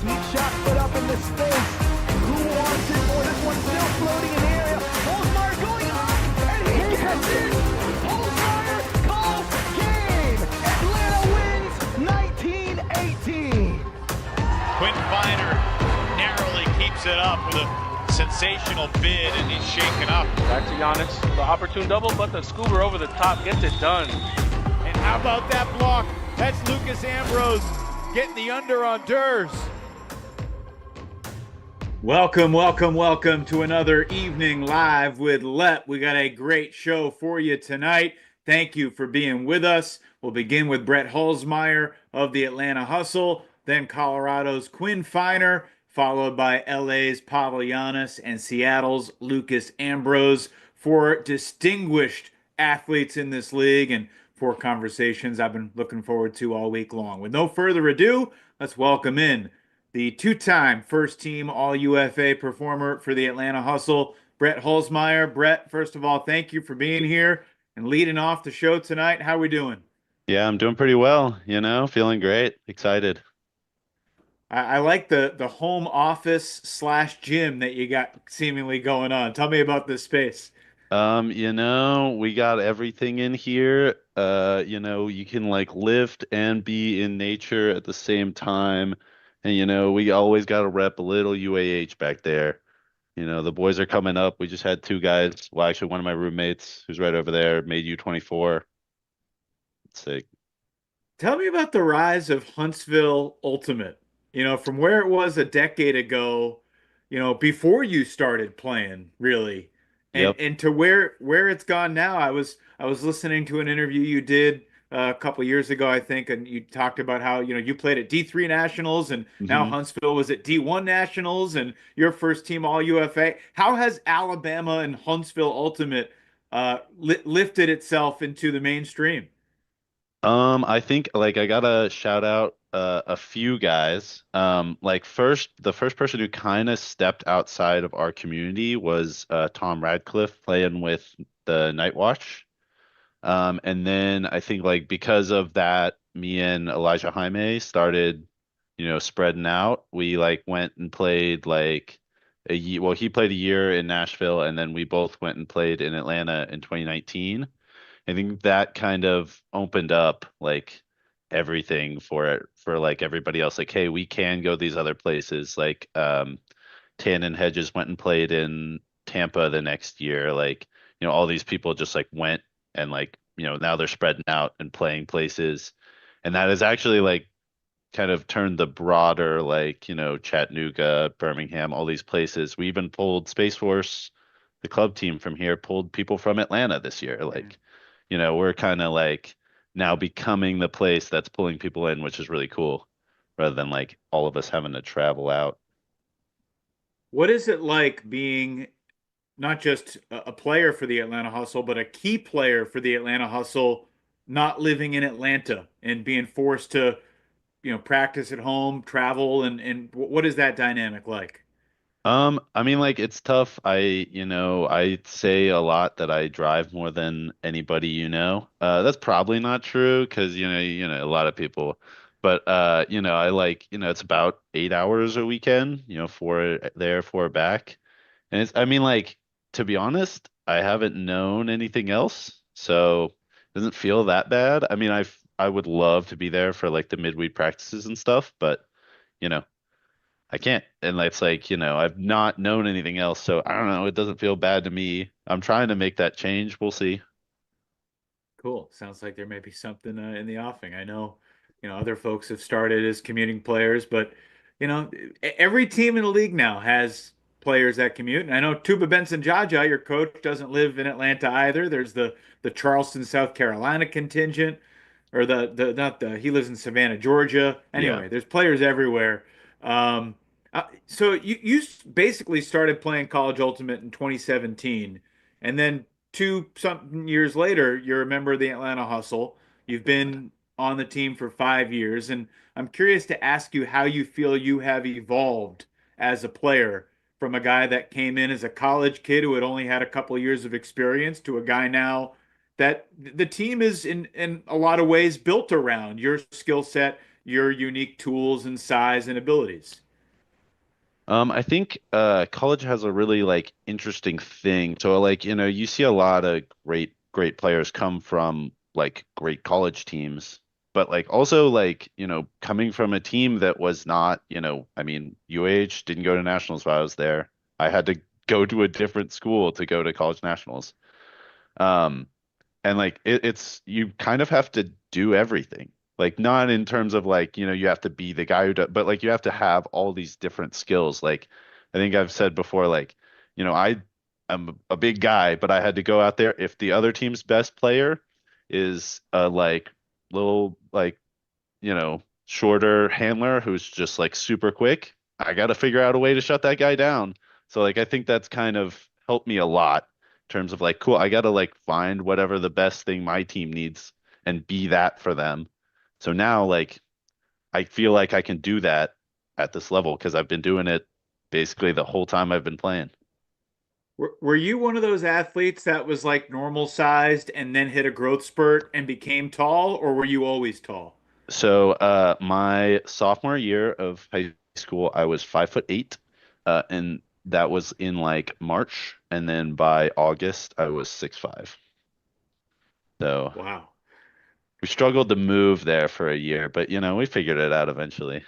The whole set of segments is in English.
Sweet shot put up in the space. Who wants it more? This one's still floating in the area. Hulsmeyer going up, and he gets it! Hulsmeyer calls game! Atlanta wins 19-18. Quinn Finer narrowly keeps it up with a sensational bid, and he's shaken up. Back to Janas, the opportune double, but the scuba over the top gets it done. And how about that block? That's Lucas Ambrose getting the under on Durs. Welcome to another evening live with Lep. We got a great show for you tonight. Thank you for being with us. We'll begin with Brett Hulsmeyer of the Atlanta Hustle, then Colorado's Quinn Finer, followed by LA's Pawel Janas and Seattle's Lucas Ambrose. Four distinguished athletes in this league and four conversations I've been looking forward to all week long. With no further ado, let's welcome in the two-time first-team All-UFA performer for the Atlanta Hustle, Brett Hulsmeyer. Brett, first of all, thank you for being here and leading off the show tonight. How are we doing? Yeah, I'm doing pretty well, feeling great, excited. I like the home office / gym that you got seemingly going on. Tell me about this space. We got everything in here. You can like lift and be in nature at the same time. And we always got to rep a little UAH back there. The boys are coming up. We just had two guys. Well, actually, one of my roommates who's right over there made U24. It's sick. Tell me about the rise of Huntsville Ultimate. From where it was a decade ago, before you started playing, really, and Yep. and to where it's gone now. I was listening to an interview you did a couple years ago, I think, and you talked about how you played at D3 Nationals, and now Mhm. Huntsville was at D1 Nationals, and your first team All UFA. How has Alabama and Huntsville Ultimate lifted itself into the mainstream? I think like I gotta shout out a few guys. The first person who kind of stepped outside of our community was Tom Radcliffe playing with the Night Watch. And then I think like because of that, me and Elijah Jaime started, spreading out. We like went and played like a year. Well, he played a year in Nashville, and then we both went and played in Atlanta in 2019. I think that kind of opened up like everything for like everybody else. Like, hey, we can go these other places. Like, Tan and Hedges went and played in Tampa the next year. Like, all these people just like went and like, now they're spreading out and playing places. And that has actually like kind of turned the broader like, Chattanooga, Birmingham, all these places. We even pulled Space Force, the club team from here, pulled people from Atlanta this year. Like, we're kind of like now becoming the place that's pulling people in, which is really cool, rather than like all of us having to travel out. What is it like being not just a player for the Atlanta Hustle, but a key player for the Atlanta Hustle, not living in Atlanta and being forced to, practice at home, travel, and what is that dynamic like? I mean, like it's tough. I say a lot that I drive more than anybody That's probably not true because a lot of people. But I like, it's about 8 hours a weekend, four there, four back. And I mean, like, to be honest, I haven't known anything else, so it doesn't feel that bad. I mean, I would love to be there for like the midweek practices and stuff, but you know. I can't. And it's like, I've not known anything else. So I don't know. It doesn't feel bad to me. I'm trying to make that change. We'll see. Cool. Sounds like there may be something in the offing. I know, other folks have started as commuting players, but every team in the league now has players that commute. And I know Tuba Benson Jaja, your coach, doesn't live in Atlanta either. There's the Charleston, South Carolina contingent, or the not the he lives in Savannah, Georgia. Yeah. Anyway, there's players everywhere. Um, so you basically started playing College Ultimate in 2017, and then two something years later, you're a member of the Atlanta Hustle. You've been on the team for 5 years, and I'm curious to ask you how you feel you have evolved as a player from a guy that came in as a college kid who had only had a couple of years of experience to a guy now that the team is in a lot of ways built around your skill set, your unique tools and size and abilities. I think college has a really like interesting thing. So like, you see a lot of great players come from like great college teams, but like also like, coming from a team that was not, I mean, UH didn't go to nationals while I was there. I had to go to a different school to go to college nationals. Um, and like it's you kind of have to do everything. Like not in terms of like, you have to be the guy who does, but like you have to have all these different skills. Like I think I've said before, like, I am a big guy, but I had to go out there. If the other team's best player is like little like, shorter handler who's just like super quick, I got to figure out a way to shut that guy down. So like I think that's kind of helped me a lot in terms of like, cool, I got to like find whatever the best thing my team needs and be that for them. So now like I feel like I can do that at this level because I've been doing it basically the whole time I've been playing. Were you one of those athletes that was like normal sized and then hit a growth spurt and became tall, or were you always tall? So my sophomore year of high school, I was 5'8", and that was in like March, and then by August I was 6'5". So Wow. we struggled to move there for a year, but we figured it out eventually.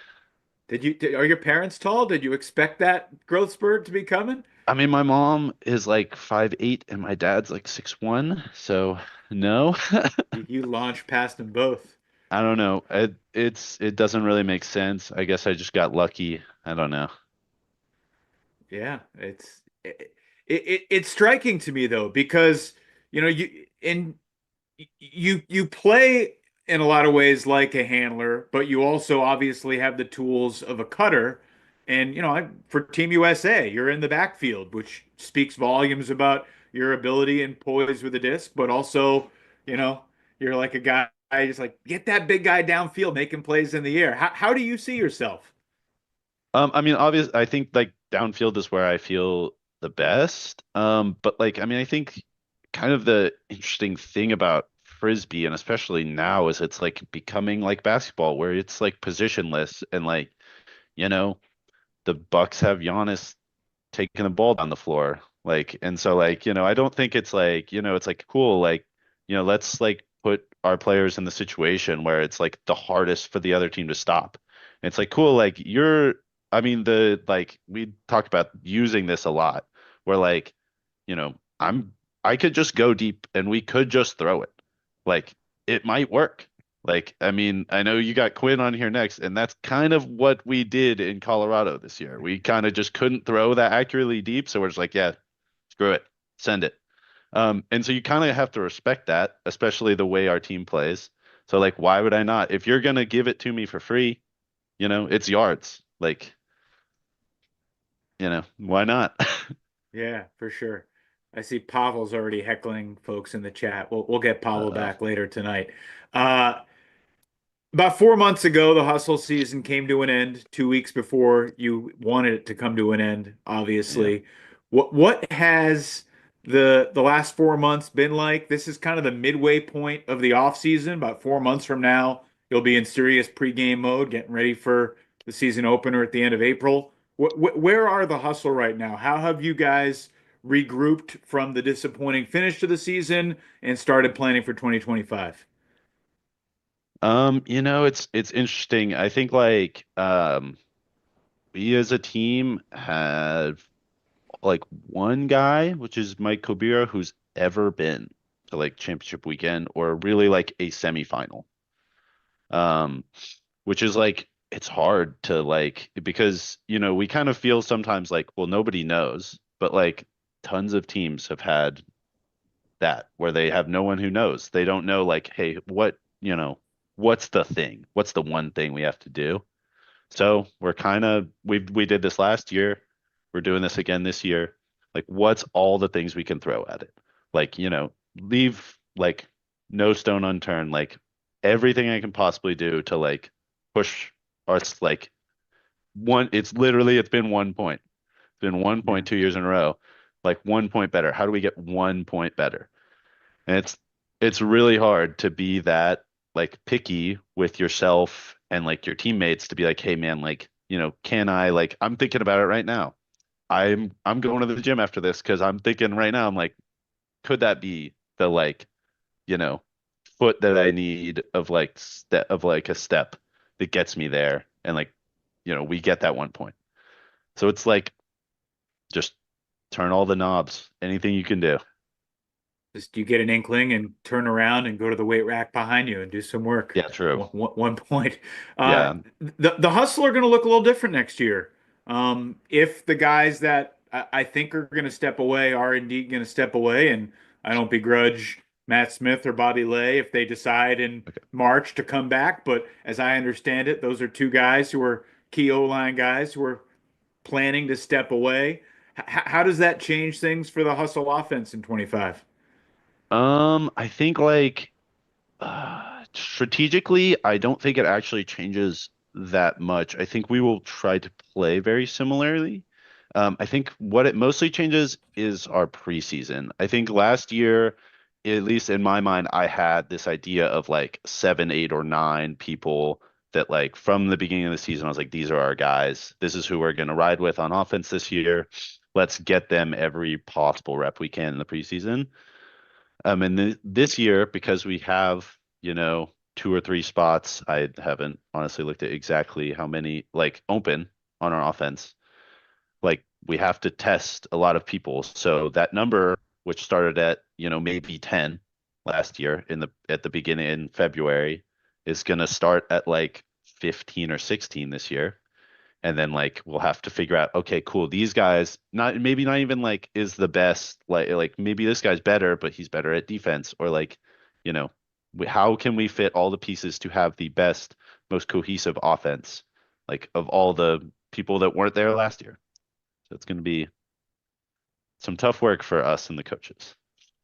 Are your parents tall? Did you expect that growth spurt to be coming? I mean, my mom is like 5'8", and my dad's like 6'1", so no. You launched past them both. I don't know. It doesn't really make sense. I guess I just got lucky. I don't know. Yeah, it's striking to me though because you play in a lot of ways like a handler, but you also obviously have the tools of a cutter. And for Team USA, you're in the backfield, which speaks volumes about your ability and poise with the disc, but also, you know, you're like a guy just like get that big guy downfield, making plays in the air. How do you see yourself? I mean, I think like downfield is where I feel the best. But like, I mean, I think kind of the interesting thing about Frisbee and especially now is it's like becoming like basketball where it's like positionless and like, you know, the Bucks have Giannis taking the ball down the floor. Like, and so like, I don't think it's like, it's like cool, like, let's like put our players in the situation where it's like the hardest for the other team to stop. And it's like cool, like I mean, like we talked about using this a lot, where like, you know, I could just go deep and we could just throw it. Like it might work. Like, I mean, I know you got Quinn on here next, and that's kind of what we did in Colorado this year. We kind of just couldn't throw that accurately deep, so we're just like, yeah, screw it, send it. And so you kind of have to respect that, especially the way our team plays. So like, why would I not? If you're gonna give it to me for free, it's yards. Like, why not? Yeah, for sure. I see Pavel's already heckling folks in the chat. We'll get Pavel Uh, back later tonight. Uh, About 4 months ago, the hustle season came to an end. 2 weeks before you wanted it to come to an end, yeah. obviously. What has the last 4 months been like? This is kind of the midway point of the off season. About 4 months from now, you'll be in serious pregame mode, getting ready for the season opener at the end of April. Where are the hustle right now? How have you guys regrouped from the disappointing finish to the season and started planning for 2025? It's interesting. I think like we as a team have like one guy, which is Mike Kobira, who's ever been to like championship weekend or really like a semifinal. Um, which is like it's hard to like because we kind of feel sometimes like, well, nobody knows, but like tons of teams have had that where they have no one who knows. They don't know like, hey, what's the thing? What's the one thing we have to do? So we're kind of we did this last year. We're doing this again this year. Like, what's all the things we can throw at it? Like, leave like no stone unturned. Like everything I can possibly do to like push us like one. It's been 1 point. It's been one Yeah. point 2 years in a row. Like 1 point better. How do we get 1 point better? And it's really hard to be that like picky with yourself and like your teammates to be like, hey man, like can I like I'm thinking about it right now. I'm going to the gym after this because I'm thinking right now, I'm like, could that be the like, you know, foot that I need of like a step that gets me there and like, we get that 1 point. So it's like just turn all the knobs, anything you can do. Just you get an inkling and turn around and go to the weight rack behind you and do some work. Yeah, true. 1 point. Uh, Yeah. the Hustle are going to look a little different next year. If the guys that I think are going to step away are indeed going to step away, and I don't begrudge Matt Smith or Bobby Lay if they decide in Okay. March to come back. But as I understand it, those are two guys who are key O-line guys who are planning to step away. How does that change things for the Hustle offense in 25? I think like strategically, I don't think it actually changes that much. I think we will try to play very similarly. I think what it mostly changes is our preseason. I think last year, at least in my mind, I had this idea of like seven, eight, or nine people that like from the beginning of the season, I was like, these are our guys. This is who we're going to ride with on offense this year. Let's get them every possible rep we can in the preseason. And this year, because we have, two or three spots, I haven't honestly looked at exactly how many like open on our offense. Like we have to test a lot of people. So that number, which started at, maybe 10 last year at the beginning in February, is gonna start at like 15 or 16 this year. And then like we'll have to figure out, okay, cool, these guys not even like is the best, like maybe this guy's better, but he's better at defense, or like, you know, how can we fit all the pieces to have the best, most cohesive offense, like of all the people that weren't there last year. So it's going to be some tough work for us and the coaches.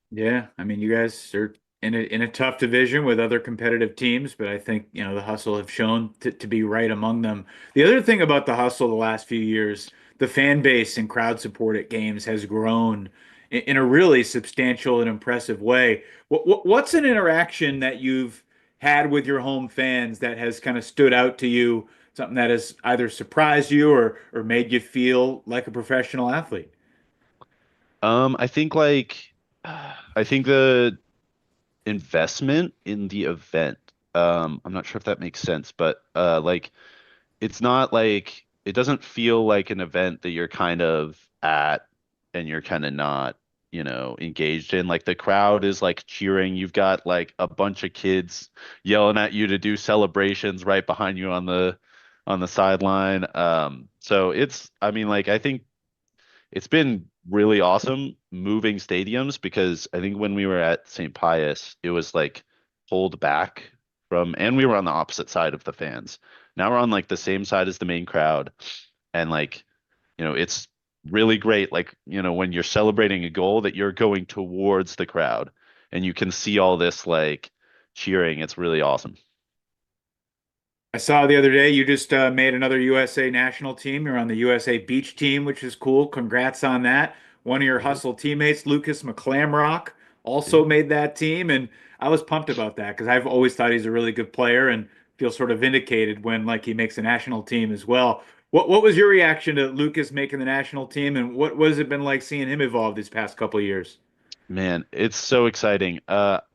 Yeah, I mean, you guys are in a tough division with other competitive teams, but I think, the Hustle have shown to be right among them. The other thing about the Hustle the last few years, the fan base and crowd support at games has grown in a really substantial and impressive way. What's an interaction that you've had with your home fans that has kind of stood out to you, something that has either surprised you or made you feel like a professional athlete? I think like I think the investment in the event. I'm not sure if that makes sense, but like it's not like it doesn't feel like an event that you're kind of at and you're kind of not, engaged in. Like the crowd is like cheering. You've got like a bunch of kids yelling at you to do celebrations right behind you on the sideline. So I mean, like I think it's been really awesome moving stadiums because I think when we were at St. Pius, it was like pulled back and we were on the opposite side of the fans. Now we're on like the same side as the main crowd. And like, it's really great. Like, when you're celebrating a goal that you're going towards the crowd and you can see all this like cheering. It's really awesome. I saw the other day you just made another USA national team. You're on the USA beach team, which is cool. Congrats on that. One of your Mhm. Hustle teammates, Lucas McClamrock, Yeah. also made that team, and I was pumped about that because I've always thought he's a really good player and feel sort of vindicated when like he makes a national team as well. What was your reaction to Lucas making the national team, and what has it been like seeing him evolve these past couple of years? Man, it's so exciting.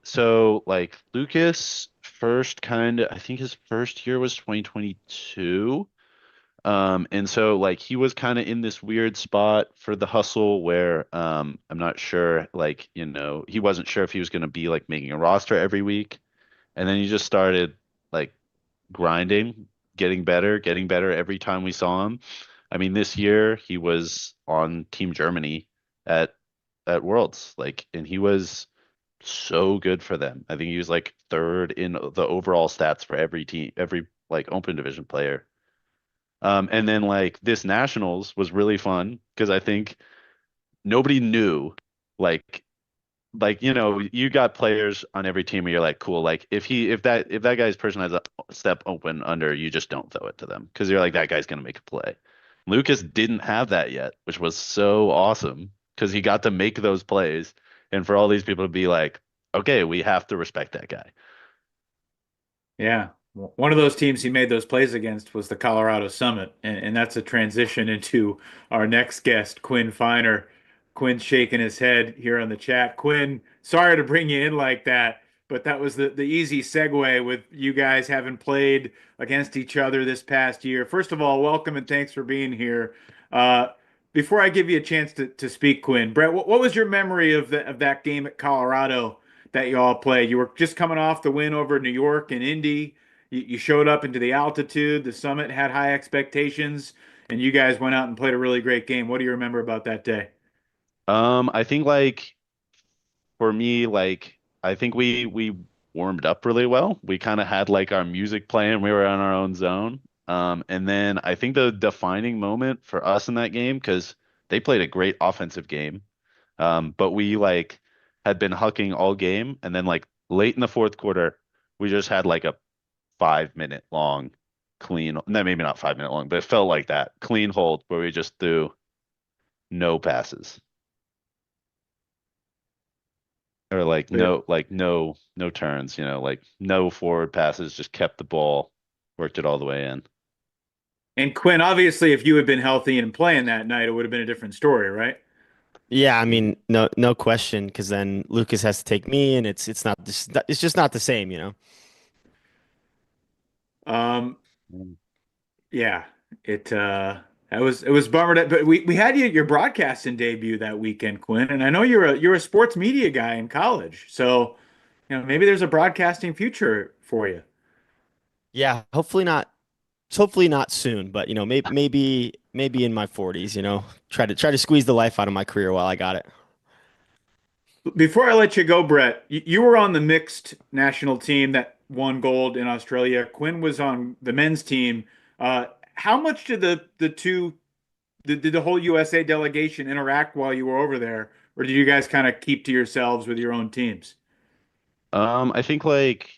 So like Lucas first I think his first year was 2022. And so like he was kind of in this weird spot for the Hustle where I'm not sure like, he wasn't sure if he was going to be like making a roster every week. And then he just started like grinding, getting better every time we saw him. I mean, this year he was on Team Germany at Worlds, like, and he was so good for them. I think he was like third in the overall stats for every team, every like open division player. And then like this nationals was really fun because I think nobody knew like you got players on every team where you're like cool, like if that guy's person has a step open under, you just don't throw it to them because you're like that guy's gonna make a play. Lucas didn't have that yet, which was so awesome because he got to make those plays and for all these people to be like, okay, we have to respect that guy. Yeah. One of those teams he made those plays against was the Colorado Summit, and that's a transition into our next guest, Quinn Finer. Quinn's shaking his head here on the chat. Quinn, sorry to bring you in like that, but that was the easy segue with you guys having played against each other this past year. First of all, welcome and thanks for being here. Uh, Before I give you a chance to speak, Quinn, Brett, what was your memory of that game at Colorado that you all played? You were just coming off the win over New York and Indy. You showed up into the altitude. The Summit had high expectations, and you guys went out and played a really great game. What do you remember about that day? I think like for me, like I think we warmed up really well. We kind of had like our music playing. We were in our own zone. And then I think the defining moment for us in that game, because they played a great offensive game, but we like had been hucking all game, and then like late in the fourth quarter, we just had like a 5 minute long clean, no, maybe not 5 minute long, but it felt like that clean hold where we just threw no passes. Or like Yeah. no turns, like no forward passes, just kept the ball, worked it all the way in. And Quinn, obviously, if you had been healthy and playing that night, it would have been a different story, right? Yeah, I mean, no question, because then Lucas has to take me, and it's just not the same, you know. Um, Mm. yeah, it was bummer that, but we had you at your broadcasting debut that weekend, Quinn, and I know you're a sports media guy in college, so maybe there's a broadcasting future for you. Yeah, hopefully not soon, but maybe in my 40s, try to squeeze the life out of my career while I got it. Before I let you go, Brett, you were on the mixed national team that won gold in Australia. Quinn was on the men's team. How much did the two did the whole USA delegation interact while you were over there, or did you guys kind of keep to yourselves with your own teams? I think like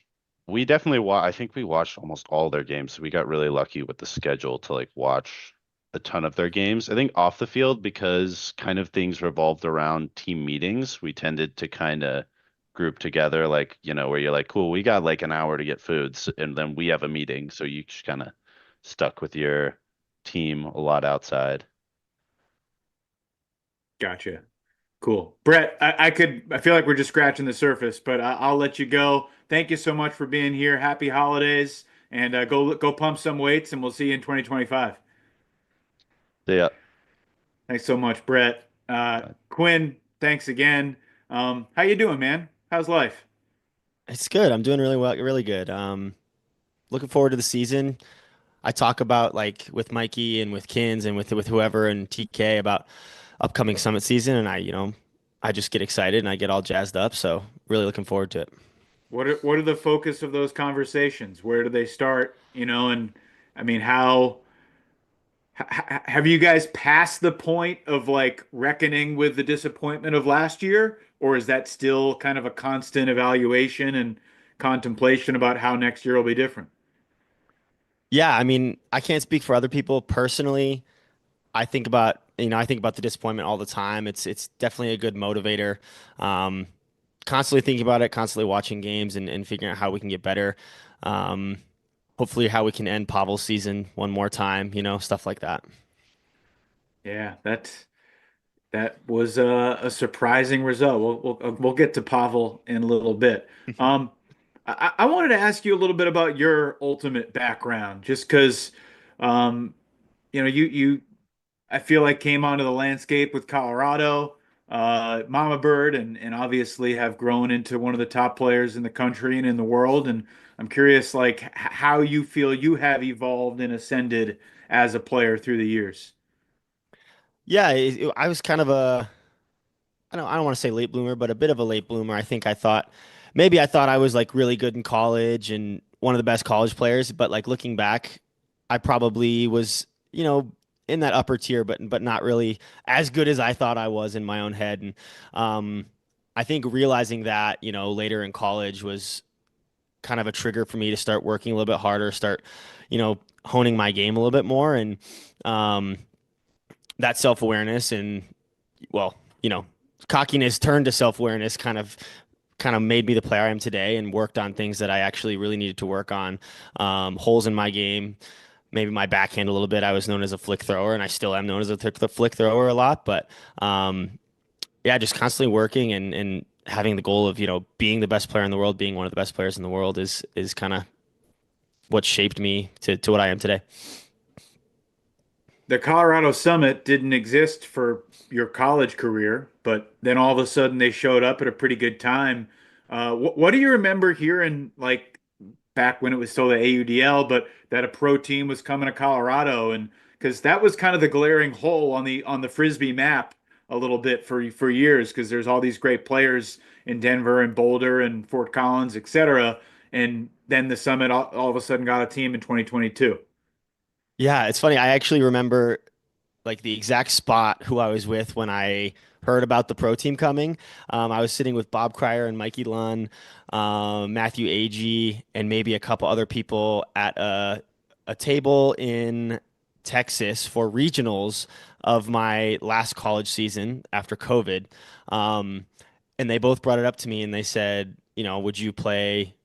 we definitely I think we watched almost all their games. We got really lucky with the schedule to like watch a ton of their games. I think off the field, because kind of things revolved around team meetings, we tended to kind of group together, like, where you're like, cool, we got like an hour to get foods, and then we have a meeting. So you just kind of stuck with your team a lot outside. Gotcha. Cool. Brett, I feel like we're just scratching the surface, but I'll let you go. Thank you so much for being here. Happy holidays, and go pump some weights, and we'll see you in 2025. So yeah. Thanks so much, Brett. Quinn, thanks again. How you doing, man? How's life? It's good. I'm doing really well, really good. Looking forward to the season. I talk about like with Mikey and with Kins and with whoever and TK about upcoming summit season, and I just get excited and I get all jazzed up. So really looking forward to it. What are the focus of those conversations? Where do they start? And I mean, how have you guys passed the point of like reckoning with the disappointment of last year, or is that still kind of a constant evaluation and contemplation about how next year will be different? Yeah, I mean, I can't speak for other people personally. I think about the disappointment all the time. It's definitely a good motivator. Um, Constantly thinking about it, constantly watching games and figuring out how we can get better. Um, Hopefully how we can end Pavel's season one more time, stuff like that. Yeah, that was a surprising result. We'll get to Pavel in a little bit. I wanted to ask you a little bit about your ultimate background, just because you I feel like came onto the landscape with Colorado, Mama Bird, and obviously have grown into one of the top players in the country and in the world. And I'm curious, like, how you feel you have evolved and ascended as a player through the years. Yeah, I was kind of I don't want to say late bloomer, but a bit of a late bloomer. I thought I was like really good in college and one of the best college players, but like looking back, I probably was, in that upper tier, but not really as good as I thought I was in my own head. And um, I think realizing that, later in college was kind of a trigger for me to start working a little bit harder, start, honing my game a little bit more, and um, that self-awareness and well, cockiness turned to self-awareness kind of kind of made me the player I am today and worked on things that I actually really needed to work on. Holes in my game, maybe my backhand a little bit. I was known as a flick thrower, and I still am known as a flick thrower a lot. But yeah, just constantly working and having the goal of, being the best player in the world, being one of the best players in the world is kind of what shaped me to what I am today. The Colorado Summit didn't exist for your college career, but then all of a sudden they showed up at a pretty good time. What do you remember hearing, like back when it was still the AUDL, but that a pro team was coming to Colorado, and because that was kind of the glaring hole on the Frisbee map a little bit for years, because there's all these great players in Denver and Boulder and Fort Collins, etc. And then the Summit all of a sudden got a team in 2022. Yeah, it's funny. I actually remember like the exact spot who I was with when I heard about the pro team coming. I was sitting with Bob Cryer and Mikey Lunn, Matthew Agee, and maybe a couple other people at a table in Texas for regionals of my last college season after COVID. Um, and they both brought it up to me and they said, would you play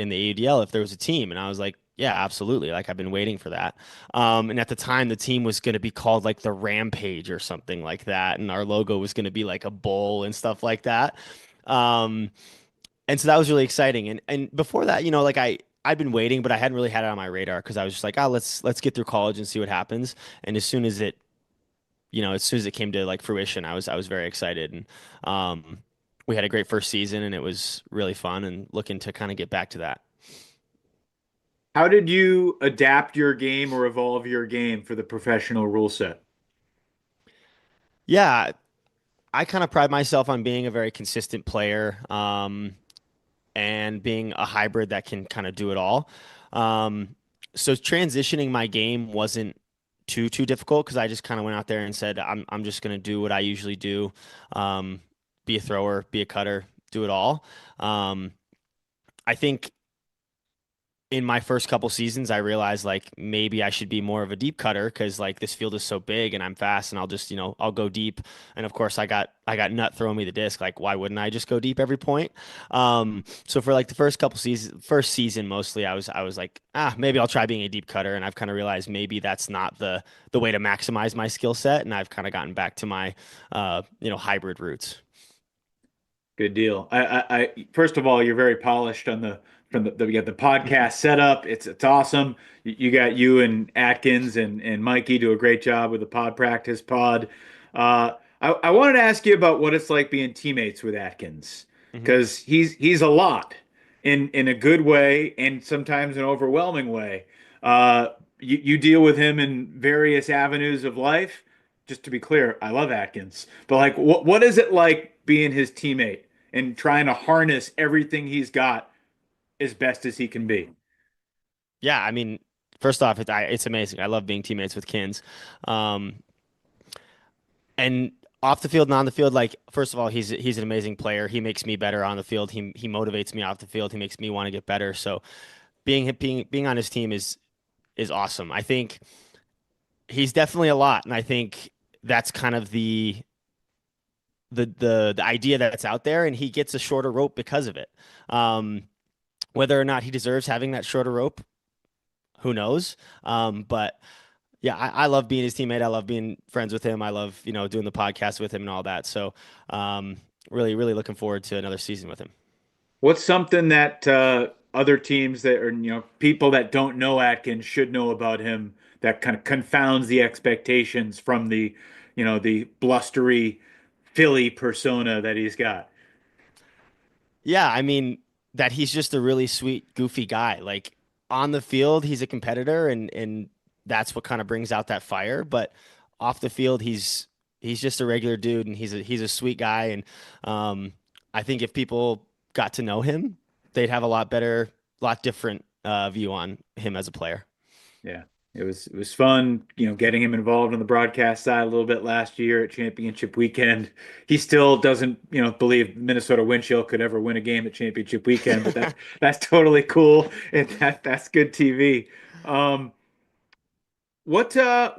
in the AUDL if there was a team? And I was like, yeah, absolutely. Like I've been waiting for that. And at the time, the team was going to be called like the Rampage or something like that, and our logo was going to be like a bull and stuff like that. Um, and so that was really exciting. And before that, like I'd been waiting, but I hadn't really had it on my radar because I was just like, oh, let's get through college and see what happens. And as soon as it came to like fruition, I was very excited. And we had a great first season, and it was really fun. And looking to kind of get back to that. How did you adapt your game or evolve your game for the professional rule set? Yeah, I kind of pride myself on being a very consistent player, and being a hybrid that can kind of do it all. So transitioning my game wasn't too difficult because I just kind of went out there and said, I'm just going to do what I usually do, be a thrower, be a cutter, do it all. Um, I think in my first couple seasons, I realized like maybe I should be more of a deep cutter because like this field is so big and I'm fast and I'll just, I'll go deep. And of course I got nut throwing me the disc. Like, why wouldn't I just go deep every point? So for like the first season mostly, I was like, maybe I'll try being a deep cutter. And I've kind of realized maybe that's not the way to maximize my skill set. And I've kind of gotten back to my hybrid roots. Good deal. First of all, you're very polished on you got the podcast setup. It's awesome. You got you and Atkins and Mikey do a great job with the pod practice pod. I wanted to ask you about what it's like being teammates with Atkins, Mhm. because he's a lot in a good way and sometimes an overwhelming way. You deal with him in various avenues of life. Just to be clear, I love Atkins, but like, what is it like being his teammate and trying to harness everything he's got as best as he can be? Yeah, I mean, first off, it's amazing. I love being teammates with Kins. Um, and off the field and on the field, like first of all, he's an amazing player. He makes me better on the field. He motivates me off the field. He makes me want to get better. So being on his team is awesome. I think he's definitely a lot, and I think that's kind of the idea that's out there, and he gets a shorter rope because of it. Um, whether or not he deserves having that shorter rope, who knows? But yeah, I love being his teammate. I love being friends with him. I love, doing the podcast with him and all that. So, um, really, really looking forward to another season with him. What's something that other teams that are, people that don't know Atkins should know about him that kind of confounds the expectations from the blustery Philly persona that he's got? Yeah, I mean that he's just a really sweet, goofy guy. Like on the field, he's a competitor, and that's what kind of brings out that fire. But off the field, he's just a regular dude, and he's a sweet guy. And I think if people got to know him, they'd have a lot different view on him as a player. Yeah. It was fun, getting him involved on the broadcast side a little bit last year at championship weekend. He still doesn't, believe Minnesota Wind Chill could ever win a game at championship weekend, but that's totally cool, and that's good TV. Um, what I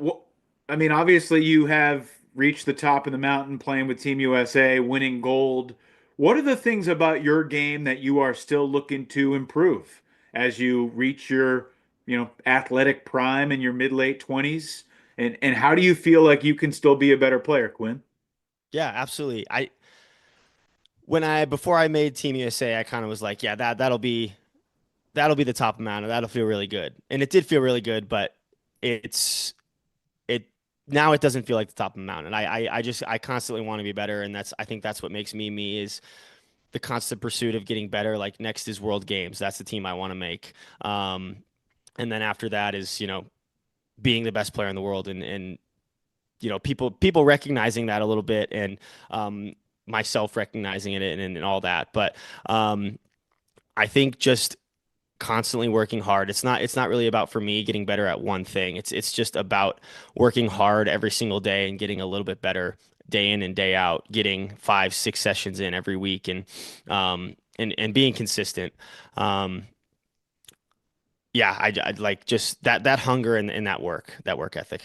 mean, obviously you have reached the top of the mountain playing with Team USA, winning gold. What are the things about your game that you are still looking to improve as you reach your, athletic prime in your mid late 20s? And how do you feel like you can still be a better player, Quinn? Yeah, absolutely. Before I made Team USA, I kind of was like, yeah, that'll be the top of the mountain. That'll feel really good. And it did feel really good, but it's it now it doesn't feel like the top of the mountain. I constantly want to be better, and I think that's what makes me me is the constant pursuit of getting better. Like next is World Games. That's the team I want to make. And then after that is, being the best player in the world and people recognizing that a little bit and myself recognizing it and all that. But I think just constantly working hard. It's not really about for me getting better at one thing. It's just about working hard every single day and getting a little bit better day in and day out, getting 5, 6 sessions in every week and being consistent. Um, yeah, I like just that hunger and that work ethic.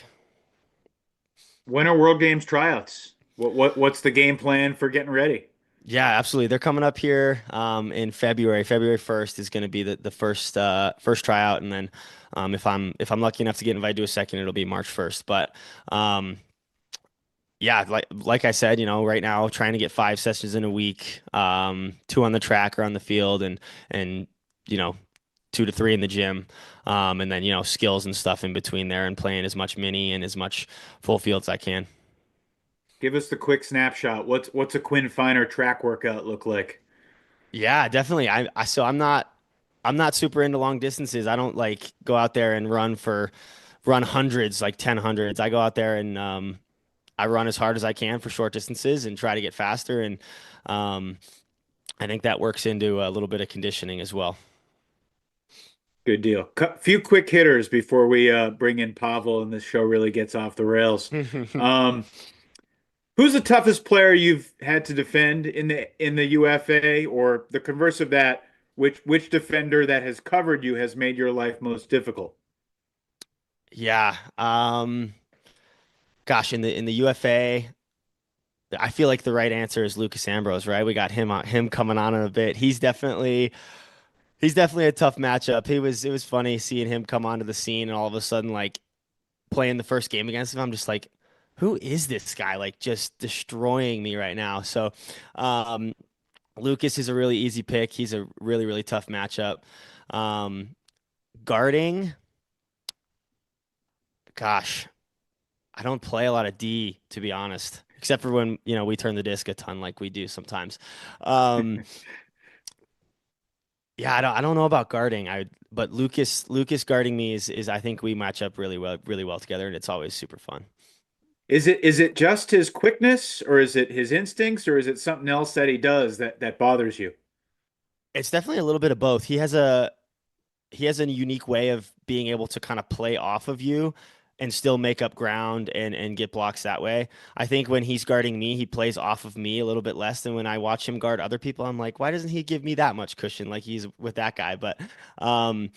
When are World Games tryouts? What's the game plan for getting ready? Yeah, absolutely. They're coming up here in February. February 1st is going to be the first tryout, and then if I'm lucky enough to get invited to a second, it'll be March 1st. But um, yeah, like I said, right now trying to get 5 sessions in a week, 2 on the track or on the field, and you know 2 to 3 in the gym, and then skills and stuff in between there, and playing as much mini and as much full field as I can. Give us the quick snapshot. What's a Quinn Finer track workout look like? Yeah, definitely. So I'm not super into long distances. I don't like go out there and run hundreds, like 10 hundreds. I go out there and I run as hard as I can for short distances and try to get faster. And um, I think that works into a little bit of conditioning as well. Good deal. Few quick hitters before we bring in Pavel and this show really gets off the rails. Um, who's the toughest player you've had to defend in the UFA, or the converse of that? Which defender that has covered you has made your life most difficult? Yeah. Gosh, in the UFA, I feel like the right answer is Lucas Ambrose, right? We got him coming on in a bit. He's definitely a tough matchup. It was funny seeing him come onto the scene and all of a sudden like playing the first game against him. I'm just like, who is this guy? Like just destroying me right now. So, um, Lucas is a really easy pick. He's a really, really tough matchup. Um, Guarding, gosh, I don't play a lot of D, to be honest, except for when, we turn the disc a ton like we do sometimes. Um, yeah, I don't know about guarding. But Lucas guarding me is I think we match up really well together, and it's always super fun. Is it just his quickness, or is it his instincts, or is it something else that he does that bothers you? It's definitely a little bit of both. He has a unique way of being able to kind of play off of you and still make up ground and get blocks that way. I think when he's guarding me, he plays off of me a little bit less than when I watch him guard other people. I'm like, why doesn't he give me that much cushion like he's with that guy? But um,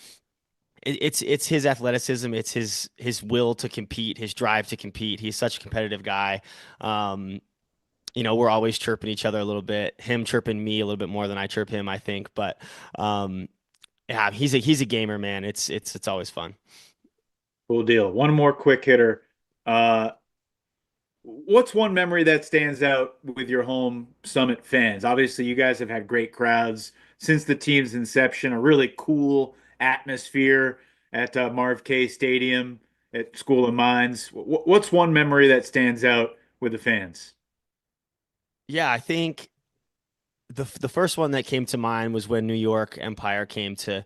it's his athleticism, it's his will to compete, his drive to compete. He's such a competitive guy. Um, we're always chirping each other a little bit. Him chirping me a little bit more than I chirp him, I think. But um, yeah, he's a gamer, man. It's always fun. Cool deal. One more quick hitter. Uh, what's one memory that stands out with your home Summit fans? Obviously, you guys have had great crowds since the team's inception, a really cool atmosphere at Marv K Stadium at School of Mines. What's one memory that stands out with the fans? Yeah, I think the first one that came to mind was when New York Empire came to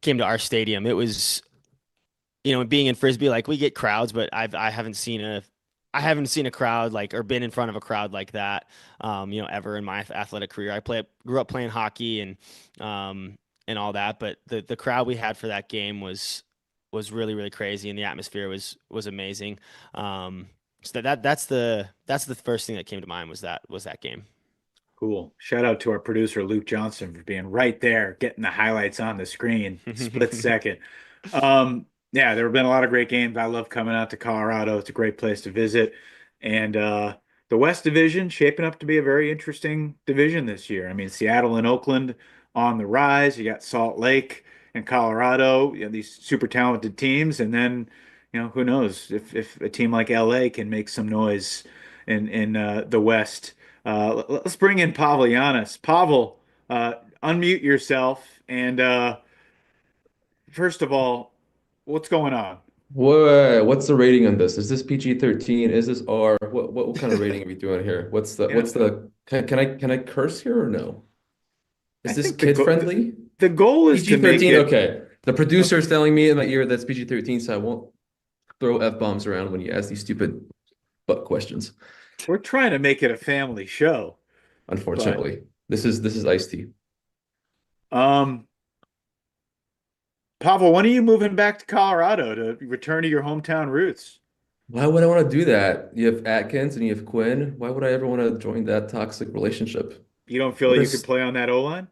our stadium. It was, being in Frisbee, like we get crowds, but I haven't seen a crowd like or been in front of a crowd like that, ever in my athletic career. Grew up playing hockey and all that, but the crowd we had for that game was really really crazy, and the atmosphere was amazing. So that's the first thing that came to mind was that game. Cool. Shout out to our producer, Luke Johnson, for being right there, getting the highlights on the screen, split second. Yeah, there have been a lot of great games. I love coming out to Colorado. It's a great place to visit. And the West Division shaping up to be a very interesting division this year. I mean, Seattle and Oakland on the rise. You got Salt Lake and Colorado, these super talented teams, and then, who knows if a team like LA can make some noise in the West. Let's bring in Pawel Janas. Pawel, unmute yourself and first of all, what's going on? What's the rating on this? Is this PG-13? Is this R? What kind of rating are we doing here? Can I curse here or no? I Is this think kid friendly? the goal is to make PG-13, it okay. The producer is telling me in my ear that's PG-13, so I won't throw F-bombs around when you ask these stupid butt questions. we're trying to make it a family show. Unfortunately. This is iced tea. Um, Pavel, when are you moving back to Colorado to return to your hometown roots? Why would I want to do that? You have Atkins and you have Quinn. Why would I ever want to join that toxic relationship? You don't feel What you is could play on that O-line?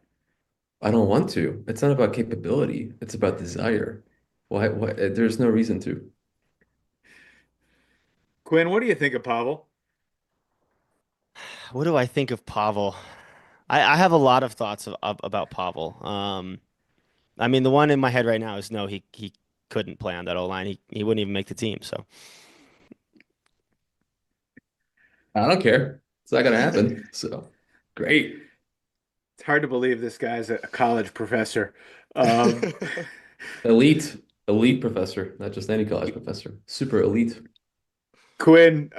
I don't want to. It's not about capability. It's about desire. Why? There's no reason to. Quinn, what do you think of Pavel? What do I think of Pavel? I have a lot of thoughts about Pavel. I mean, the one in my head right now is no, he couldn't play on that O line. He wouldn't even make the team. So I don't care. It's not gonna happen. So great. It's hard to believe this guy's a college professor. Elite professor, not just any college professor. Super elite. Quinn,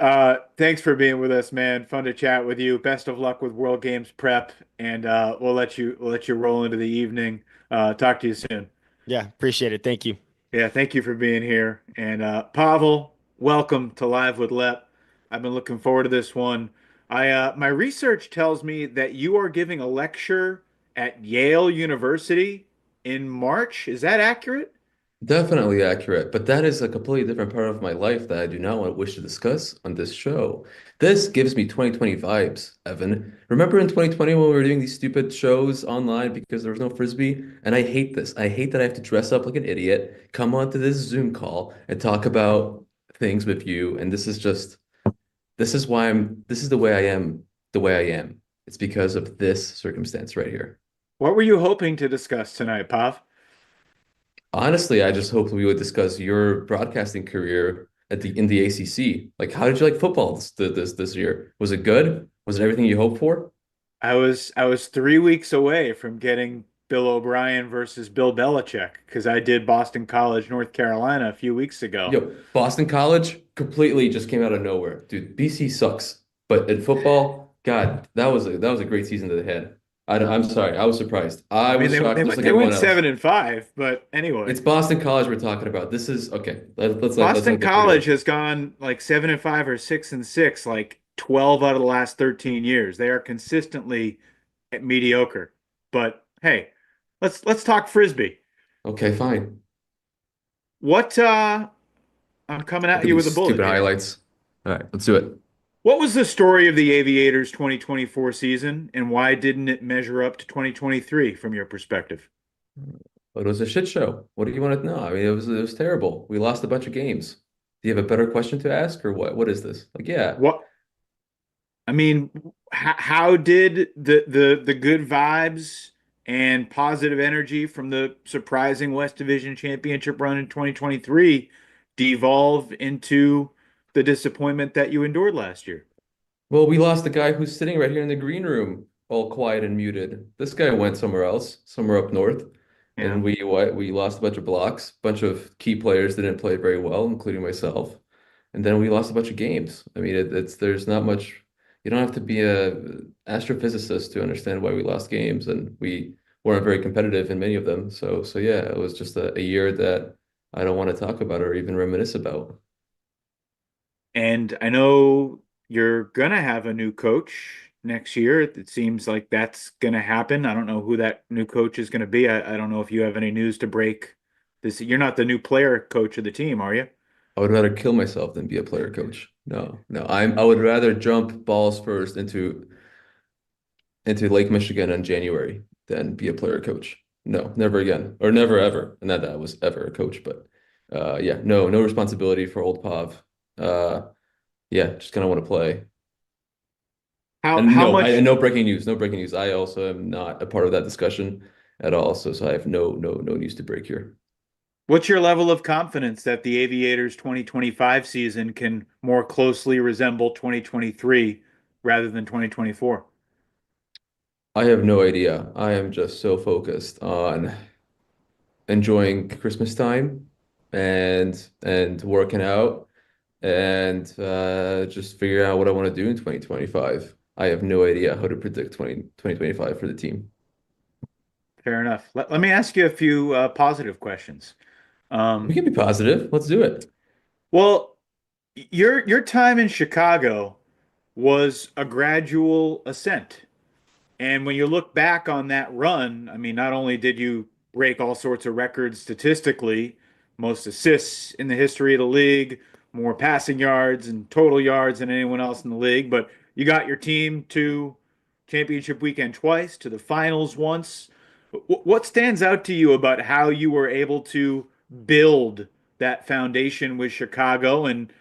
thanks for being with us, man. Fun to chat with you. Best of luck with World Games prep, and we'll let you roll into the evening. Talk to you soon. yeah, appreciate it. Thank you. Yeah, thank you for being here. And Pavel, welcome to Live with Lep. I've been looking forward to this one. My research tells me that you are giving a lecture at Yale University in March. Is that accurate? Definitely accurate, but that is a completely different part of my life that I do not want to wish to discuss on this show. This gives me 2020 vibes, Evan. Remember in 2020 when we were doing these stupid shows online because there was no Frisbee? And I hate this. I hate that I have to dress up like an idiot, come onto this Zoom call and talk about things with you. And this is why this is the way I am, the way I am. It's because of this circumstance right here. What were you hoping to discuss tonight, Pav? Honestly, I just hoped we would discuss your broadcasting career in the ACC. Like, how did you like football this year? Was it good? Was it everything you hoped for? I was 3 weeks away from getting Bill O'Brien versus Bill Belichick because I did Boston College, North Carolina a few weeks ago. Yo, Boston College completely just came out of nowhere, dude. BC sucks, but in football, God, that was a great season that they had. I'm sorry, I was surprised. I I mean, was they, shocked, they, just like they went everyone else. 7-5, but anyway. It's Boston College we're talking about. This is okay. Let's Boston not get College real. has gone like 7-5 or 6-6, like 12 out of the last 13 years. They are consistently mediocre. But hey, let's talk Frisbee. Okay, fine. What I'm coming Look at at you with a these bullet stupid here. highlights. All right, let's do it. What was the story of the Aviators 2024 season, and why didn't it measure up to 2023 from your perspective? But it was a shit show. What do you want to know? I mean, it was terrible. We lost a bunch of games. Do you have a better question to ask, or what? What is this? Like, yeah. What I mean, how did the good vibes and positive energy from the surprising West Division championship run in 2023 devolve into the disappointment that you endured last year? Well, we lost the guy who's sitting right here in the green room, all quiet and muted. This guy went somewhere else, somewhere up north, Yeah. and we lost a bunch of blocks. A bunch of key players didn't play very well, including myself. And then we lost a bunch of games. I mean, it's there's not much. You don't have to be a astrophysicist to understand why we lost games, and we weren't very competitive in many of them. So yeah, it was just a year that I don't want to talk about or even reminisce about. And I know you're gonna have a new coach next year. It seems like that's gonna happen. I don't know who that new coach is gonna be. I don't know if you have any news to break this. You're not the new player coach of the team, are you? I would rather kill myself than be a player coach. No, no, I would rather jump balls first into Lake Michigan in January than be a player coach. No, never again, or never ever. And not that I was ever a coach, but yeah, no responsibility for old Pav. Yeah, just kind of want to play. And how no, much no breaking news, no breaking news. I also am not a part of that discussion at all. So I have no news to break here. what's your level of confidence that the Aviators 2025 season can more closely resemble 2023 rather than 2024? I have no idea. I am just so focused on enjoying Christmas time and working out and just figuring out what I want to do in 2025. I have no idea how to predict 2025 for the team. Fair enough. Let me ask you a few positive questions. We can be positive. Let's do it. Well, your time in Chicago was a gradual ascent. And when you look back on that run, I mean, not only did you break all sorts of records statistically, most assists in the history of the league, more passing yards and total yards than anyone else in the league, but you got your team to championship weekend twice, to the finals once. What stands out to you about how you were able to build that foundation with Chicago and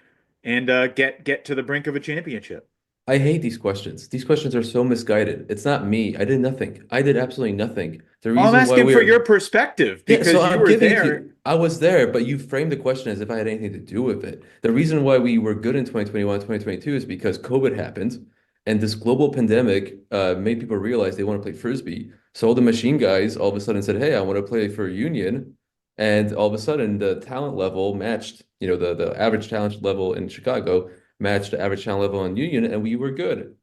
get to the brink of a championship? I hate these questions. These questions are so misguided. It's not me. I did nothing. I did absolutely nothing. The Well, I'm reason why asking for your we're perspective Yeah, so because you I'm were giving it to there. you. I was there, but you framed the question as if I had anything to do with it. The reason why we were good in 2021, 2022 is because COVID happened and this global pandemic made people realize they want to play Frisbee. So all the machine guys all of a sudden said, hey, I want to play for Union. And all of a sudden the talent level matched, the average talent level in Chicago matched the average talent level in Union, and we were good.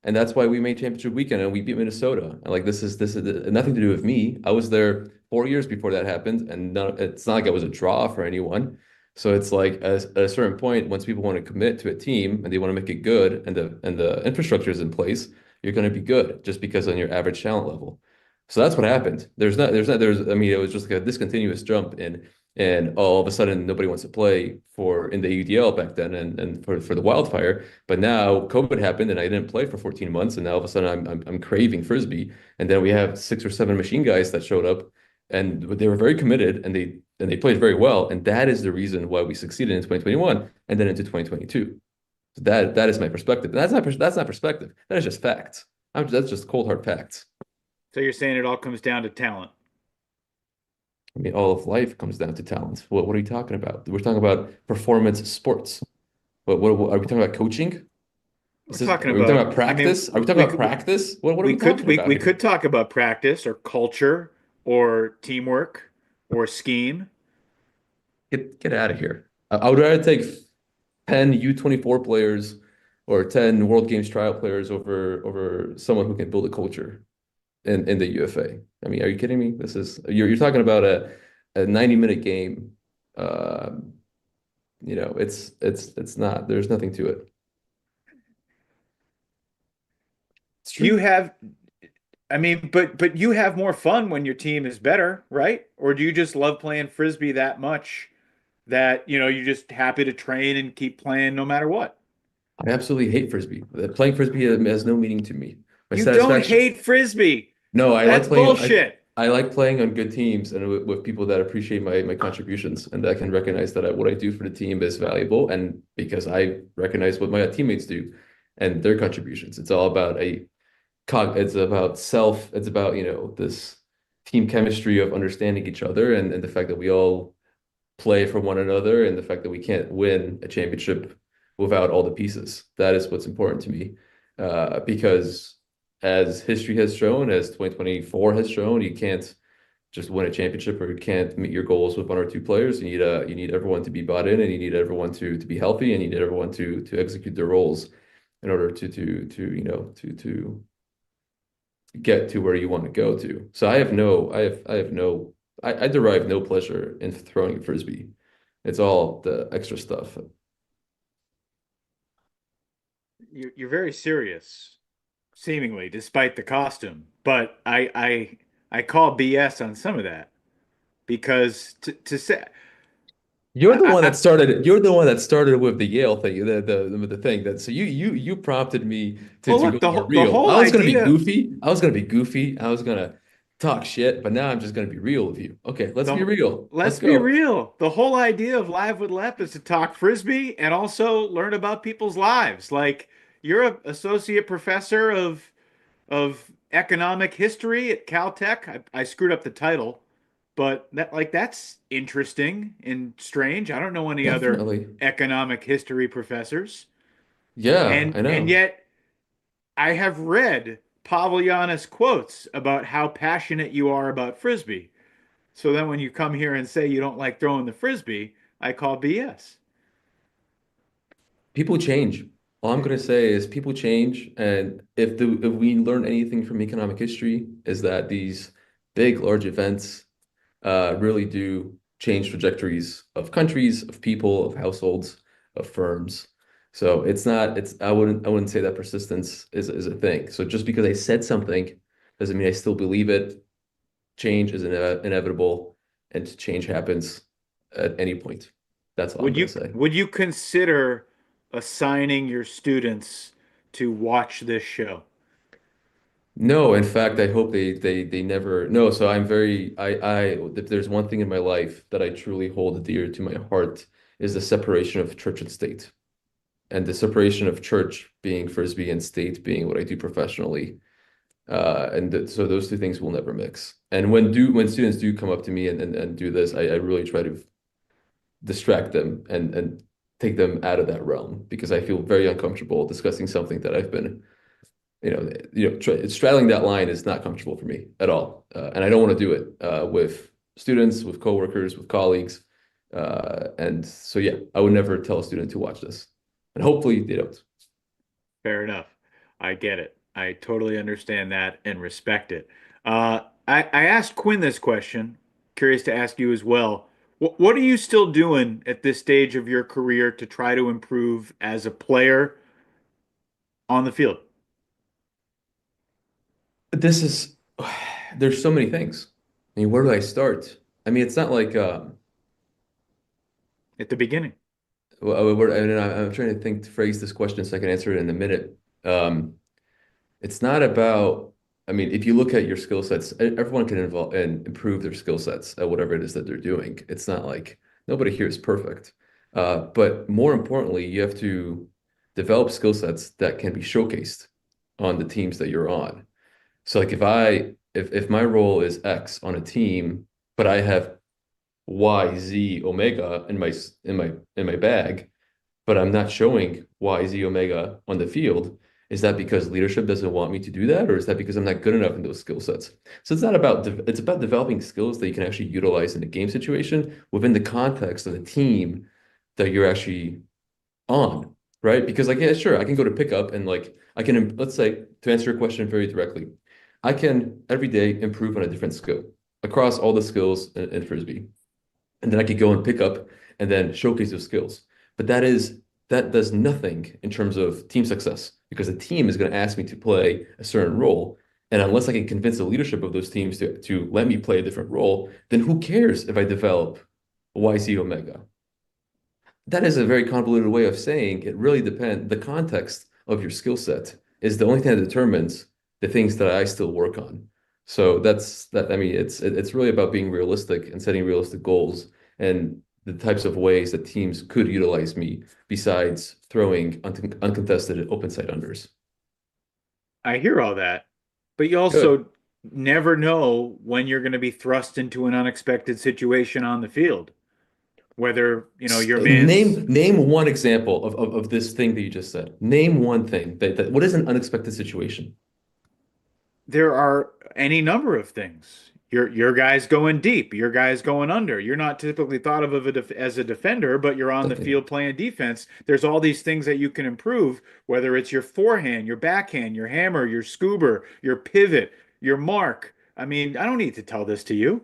And that's why we made championship weekend and we beat Minnesota. And like this is nothing to do with me. I was there 4 years before that happened, and it's not like I was a draw for anyone. So it's like at a certain point, once people want to commit to a team and they want to make it good, and the infrastructure is in place, you're going to be good just because on your average talent level. So that's what happened. I mean, it was just like a discontinuous jump in, and all of a sudden nobody wants to play for in the UDL back then and for the wildfire. But now COVID happened and I didn't play for 14 months, and now all of a sudden I'm craving Frisbee. And then we have 6 or 7 machine guys that showed up, and they were very committed and they played very well. And that is the reason why we succeeded in 2021 and then into 2022. So that is my perspective. And that's not perspective. That is just facts. That's just cold hard facts. So you're saying it all comes down to talent. I mean, all of life comes down to talent. What are you talking about? We're talking about performance sports. What are we talking about? Coaching? We're talking Are we about, talking about practice? Are we talking about practice? What are we talking about we here? could talk about practice or culture or teamwork or scheme. Get out of here. I would rather take 10 U24 players or 10 World Games trial players over someone who can build a culture in the UFA. I mean, are you kidding me? You're talking about a 90-minute game. It's not, there's nothing to it. It's true. I mean, but you have more fun when your team is better, right? Or do you just love playing Frisbee that much that, you're just happy to train and keep playing no matter what? I absolutely hate Frisbee. Playing Frisbee has no meaning to me. My You don't satisfaction. hate Frisbee. No, I like That's playing. bullshit. I like playing on good teams and with people that appreciate my contributions and that can recognize that what I do for the team is valuable, and because I recognize what my teammates do and their contributions. It's all about it's about self. It's about, this team chemistry of understanding each other and the fact that we all play for one another and the fact that we can't win a championship without all the pieces. That is what's important to me, because as history has shown, as 2024 has shown, you can't just win a championship or you can't meet your goals with 1 or 2 players. You need everyone to be bought in, and you need everyone to be healthy, and you need everyone to execute their roles in order to get to where you want to go to. So I derive no pleasure in throwing a Frisbee. It's all the extra stuff. You're very serious, seemingly, despite the costume. But I call BS on some of that because to say You're the one I that started. You're the one that started with the Yale thing, the thing that. So you prompted me well, to look, go more the real. whole I was gonna be idea goofy. I was gonna be goofy. I was gonna talk shit, but now I'm just gonna be real with you. Okay, let's be real. let's Let's be go. real. The whole idea of Live with Lep is to talk Frisbee and also learn about people's lives. Like you're a associate professor of economic history at Caltech. I screwed up the title, but that's interesting and strange. I don't know any other Definitely. economic history professors. Yeah, And I and know. yet I have read Pawel Janas quotes about how passionate you are about frisbee. So then when you come here and say you don't like throwing the frisbee, I call BS. People change. All I'm gonna say is people change, and if we learn anything from economic history, is that these big, large events really do change trajectories of countries, of people, of households, of firms. So it's not, it's I wouldn't say that persistence is a thing. So just because I said something doesn't mean I still believe it. Change is inevitable, and change happens at any point. That's all I'm Would gonna you say. would you consider assigning your students to watch this show? No, in fact, I hope they never no. So I'm very I if there's one thing in my life that I truly hold dear to my heart is the separation of church and state. And the separation of church being Frisbee and state being what I do professionally. So those two things will never mix. And when students do come up to me and do this, I really try to distract them and take them out of that realm because I feel very uncomfortable discussing something that I've been, straddling that line is not comfortable for me at all. And I don't want to do it with students, with coworkers, with colleagues. And so, yeah, I would never tell a student to watch this. And hopefully they don't. Fair enough. I get it. I totally understand that and respect it. I asked Quinn this question. Curious to ask you as well. What are you still doing at this stage of your career to try to improve as a player on the field This is, there's so many things. I mean, where do I start? I mean, it's not like, at the beginning? I'm trying to think to phrase this question so I can answer it in a minute. It's not about, I mean, if you look at your skill sets, everyone can involve and improve their skill sets at whatever it is that they're doing. It's not like nobody here is perfect. But more importantly, you have to develop skill sets that can be showcased on the teams that you're on. So like if my role is X on a team, but I have Y, Z, Omega in my bag, but I'm not showing Y, Z, Omega on the field. Is that because leadership doesn't want me to do that, or is that because I'm not good enough in those skill sets? So it's not about it's about developing skills that you can actually utilize in a game situation within the context of the team that you're actually on, right? Because like, yeah, sure, I can go to pickup and like I can, let's say, to answer your question very directly, I can every day improve on a different skill across all the skills in Frisbee. And then I could go and pick up and then showcase those skills. But that does nothing in terms of team success because the team is going to ask me to play a certain role. And unless I can convince the leadership of those teams to let me play a different role, then who cares if I develop YC Omega? That is a very convoluted way of saying it really depends. The context of your skill set is the only thing that determines the things that I still work on. So that's that. I mean, it's really about being realistic and setting realistic goals and the types of ways that teams could utilize me besides throwing uncontested open side unders. I hear all that, but you Good. also never know when you're going to be thrust into an unexpected situation on the field. Whether, your man's Name one example of this thing that you just said. Name one thing that what is an unexpected situation? there are any number of things. Your guy's going deep, your guy's going under. You're not typically thought of as a defender, but you're on the Something. field playing defense. There's all these things that you can improve, whether it's your forehand, your backhand, your hammer, your scuba, your pivot, your mark. I mean, I don't need to tell this to you.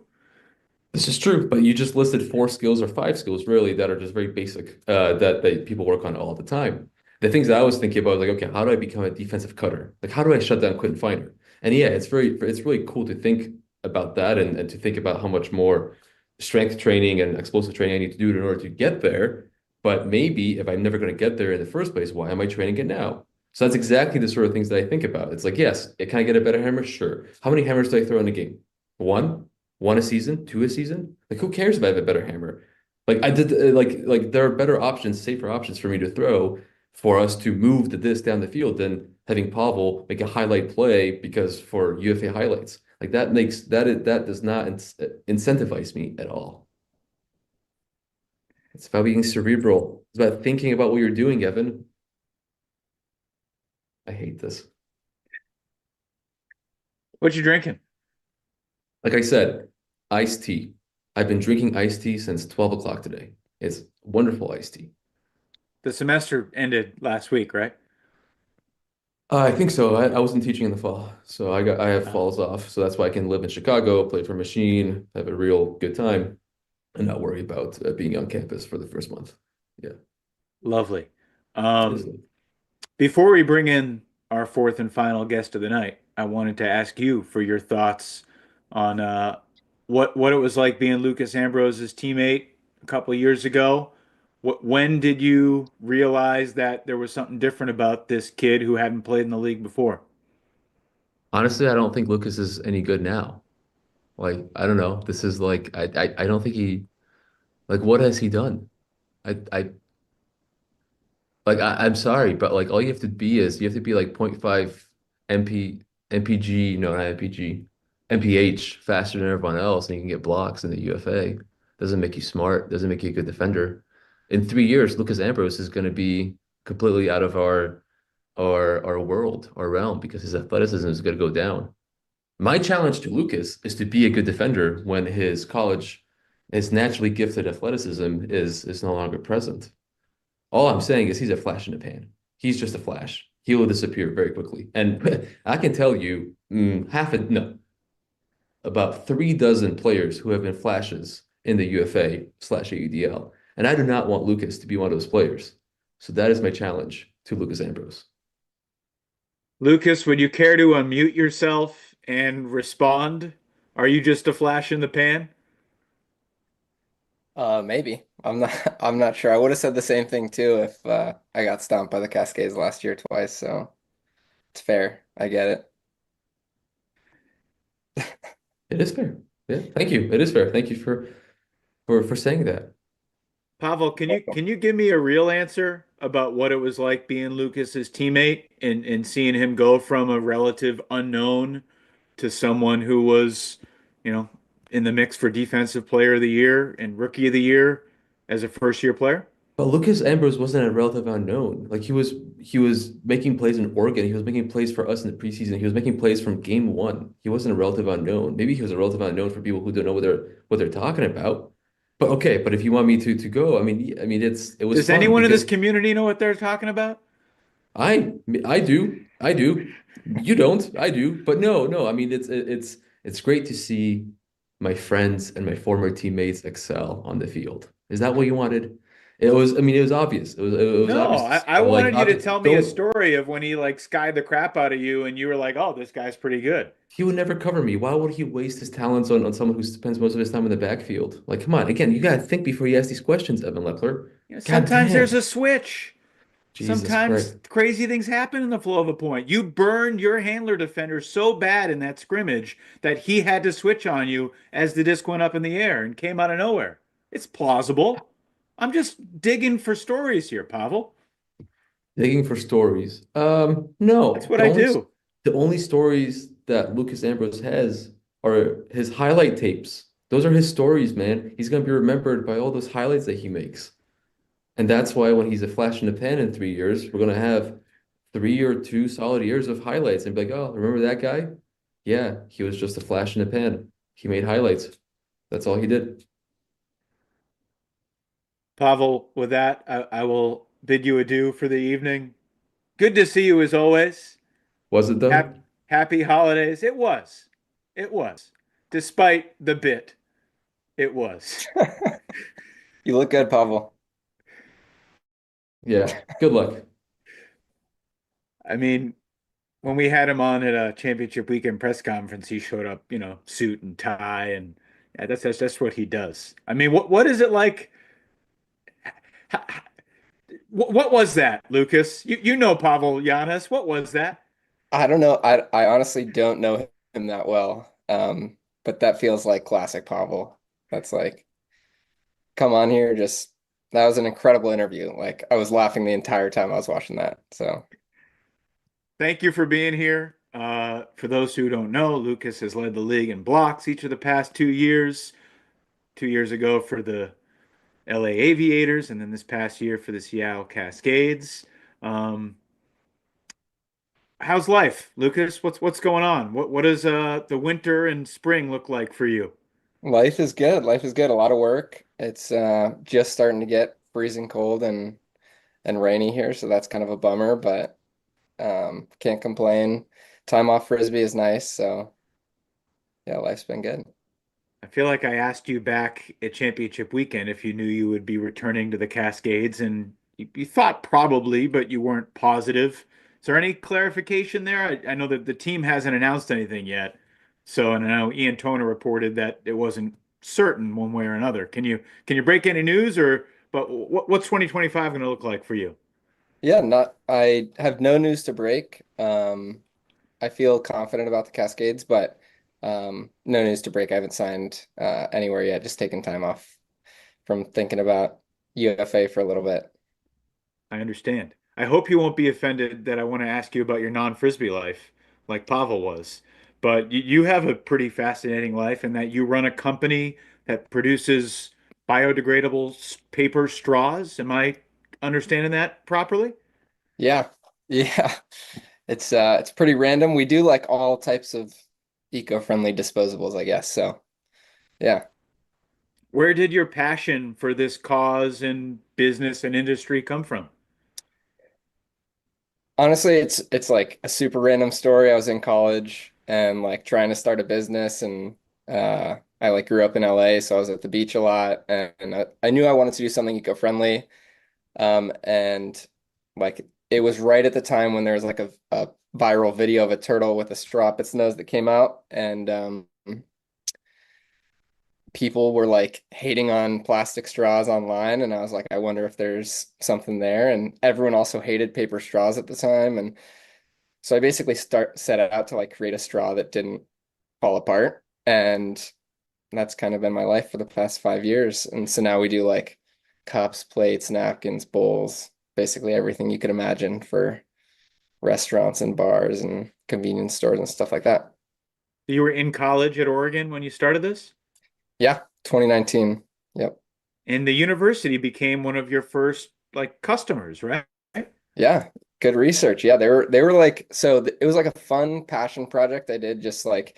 This is true, but you just listed four skills or five skills really that are just very basic that people work on all the time. The things that I was thinking about was like, okay, how do I become a defensive cutter? Like, how do I shut down Quinn Finer? And yeah, it's really cool to think about that and to think about how much more strength training and explosive training I need to do in order to get there. But maybe if I'm never going to get there in the first place, why am I training it now? So that's exactly the sort of things that I think about. It's like, yes, can I get a better hammer? Sure. How many hammers do I throw in a game? One? One a season, two a season. Like, who cares if I have a better hammer? Like, I did, there are better options, safer options for me to throw for us to move the disc down the field than having Pavel make a highlight play because for UFA highlights. Like that does not incentivize me at all. It's about being cerebral. It's about thinking about what you're doing, Evan. I hate this. What you drinking? Like I said, iced tea. I've been drinking iced tea since 12 o'clock today. It's wonderful iced tea. The semester ended last week, right? I think so. I wasn't teaching in the fall, so I have Oh, falls off. So that's why I can live in Chicago, play for Machine, have a real good time, and not worry about being on campus for the first month. Yeah, lovely. it is. Before we bring in our fourth and final guest of the night, I wanted to ask you for your thoughts on what it was like being Lucas Ambrose's teammate a couple of years ago. When did you realize that there was something different about this kid who hadn't played in the league before? Honestly, I don't think Lucas is any good now. Like, I don't know. This is like I don't think he like what has he done? I like I'm sorry, but like all you have to be is you have to be like point 0.5 MP MPG, no, not MPG, MPH faster than everyone else, and you can get blocks in the UFA. Doesn't make you smart, doesn't make you a good defender. In 3 years, Lucas Ambrose is going to be completely out of our world, our realm, because his athleticism is going to go down. My challenge to Lucas is to be a good defender when his naturally gifted athleticism is no longer present. All I'm saying is he's a flash in the pan. He's just a flash. He will disappear very quickly. And I can tell you, no, about 3 dozen players who have been flashes in the UFA/AUDL. And I do not want Lucas to be one of those players. So that is my challenge to Lucas Ambrose. Lucas, would you care to unmute yourself and respond? Are you just a flash in the pan? Maybe. I'm not sure. I would have said the same thing too if I got stomped by the Cascades last year twice, so it's fair. I get it. It is fair. Yeah, thank you. It is fair. Thank you for saying that. Pavel, can you give me a real answer about what it was like being Lucas's teammate and seeing him go from a relative unknown to someone who was, you know, in the mix for Defensive Player of the Year and Rookie of the Year as a first year player? But Lucas Ambrose wasn't a relative unknown. Like he was making plays in Oregon. He was making plays for us in the preseason. He was making plays from game one. He wasn't a relative unknown. Maybe he was a relative unknown for people who don't know what they're talking about. But okay, but if you want me to go, I mean it was Does fun anyone in this because community know what they're talking about? I do. I do. You don't. I do. But no. I mean, it's great to see my friends and my former teammates excel on the field. Is that what you wanted? It was. I mean, it was obvious. It was No, obvious. I Like, wanted you to tell me a don't. story of when he like skied the crap out of you and you were like, oh, this guy's pretty good. He would never cover me. Why would he waste his talents on someone who spends most of his time in the backfield? Like, come on. Again, you gotta think before you ask these questions, Evan Lepler. You know, God sometimes there's a damn. switch. Jesus Sometimes Christ. crazy things happen in the flow of a point. You burned your handler defender so bad in that scrimmage that he had to switch on you as the disc went up in the air and came out of nowhere. It's plausible. I'm just digging for stories here, Pavel. Digging for stories. That's No. what The I only do. the only stories that Lucas Ambrose has are his highlight tapes. Those are his stories, man. He's gonna be remembered by all those highlights that he makes. And that's why when he's a flash in the pan in 3 years, we're gonna have 3 or 2 solid years of highlights and be like, oh, remember that guy? Yeah, he was just a flash in the pan. He made highlights. That's all he did. Pavel, with that, I will bid you adieu for the evening. Good to see you as always. Was it though? Happy holidays. It was. It was. Despite the bit, it was. You look good, Pavel. Yeah. Good luck. I mean, when we had him on at a championship weekend press conference, he showed up, suit and tie, and yeah, that's what he does. I mean, what is it like? What was that, Lucas? You know Pawel Janas. What was that? I don't know. I honestly don't know him that well. But that feels like classic Pavel. That's like, come on here, just that was an incredible interview. Like I was laughing the entire time I was watching that. So Thank you for being here. For those who don't know, Lucas has led the league in blocks each of the past 2 years. 2 years ago for the LA Aviators, and then this past year for the Seattle Cascades. Um, how's life, Lucas? What's going on? What does the winter and spring look like for you? life is good. Life is good. A lot of work. It's just starting to get freezing cold and rainy here, so that's kind of a bummer, but can't complain. Time off Frisbee is nice, so yeah, life's been good. I feel like I asked you back at championship weekend if you knew you would be returning to the Cascades, and you thought probably, but you weren't positive. Is there any clarification there? I know that the team hasn't announced anything yet. So, and I know Ian Toner reported that it wasn't certain one way or another. Can you break any news, or but what's 2025 going to look like for you? Yeah, not I have no news to break. I feel confident about the Cascades, but no news to break. I haven't signed anywhere yet, just taking time off from thinking about UFA for a little bit. I understand. I hope you won't be offended that I want to ask you about your non-frisbee life, like Pavel was. But you have a pretty fascinating life in that you run a company that produces biodegradable paper straws. Am I understanding that properly? Yeah. Yeah. It's pretty random. We do like all types of eco-friendly disposables, I guess. So, yeah. Where did your passion for this cause and business and industry come from? Honestly, it's like a super random story. I was in college and like trying to start a business and I like grew up in LA, so I was at the beach a lot and I knew I wanted to do something eco-friendly. And like it was right at the time when there was like a viral video of a turtle with a straw up its nose that came out and people were like hating on plastic straws online and I was like, I wonder if there's something there. And everyone also hated paper straws at the time. And so I basically set out to like create a straw that didn't fall apart. And that's kind of been my life for the past 5 years. And so now we do like cups, plates, napkins, bowls, basically everything you could imagine for restaurants and bars and convenience stores and stuff like that. You were in college at Oregon when you started this, Yeah, 2019. Yep. and the university became one of your first like customers, right? Yeah, good research. Yeah, they were like it was like a fun passion project I did just like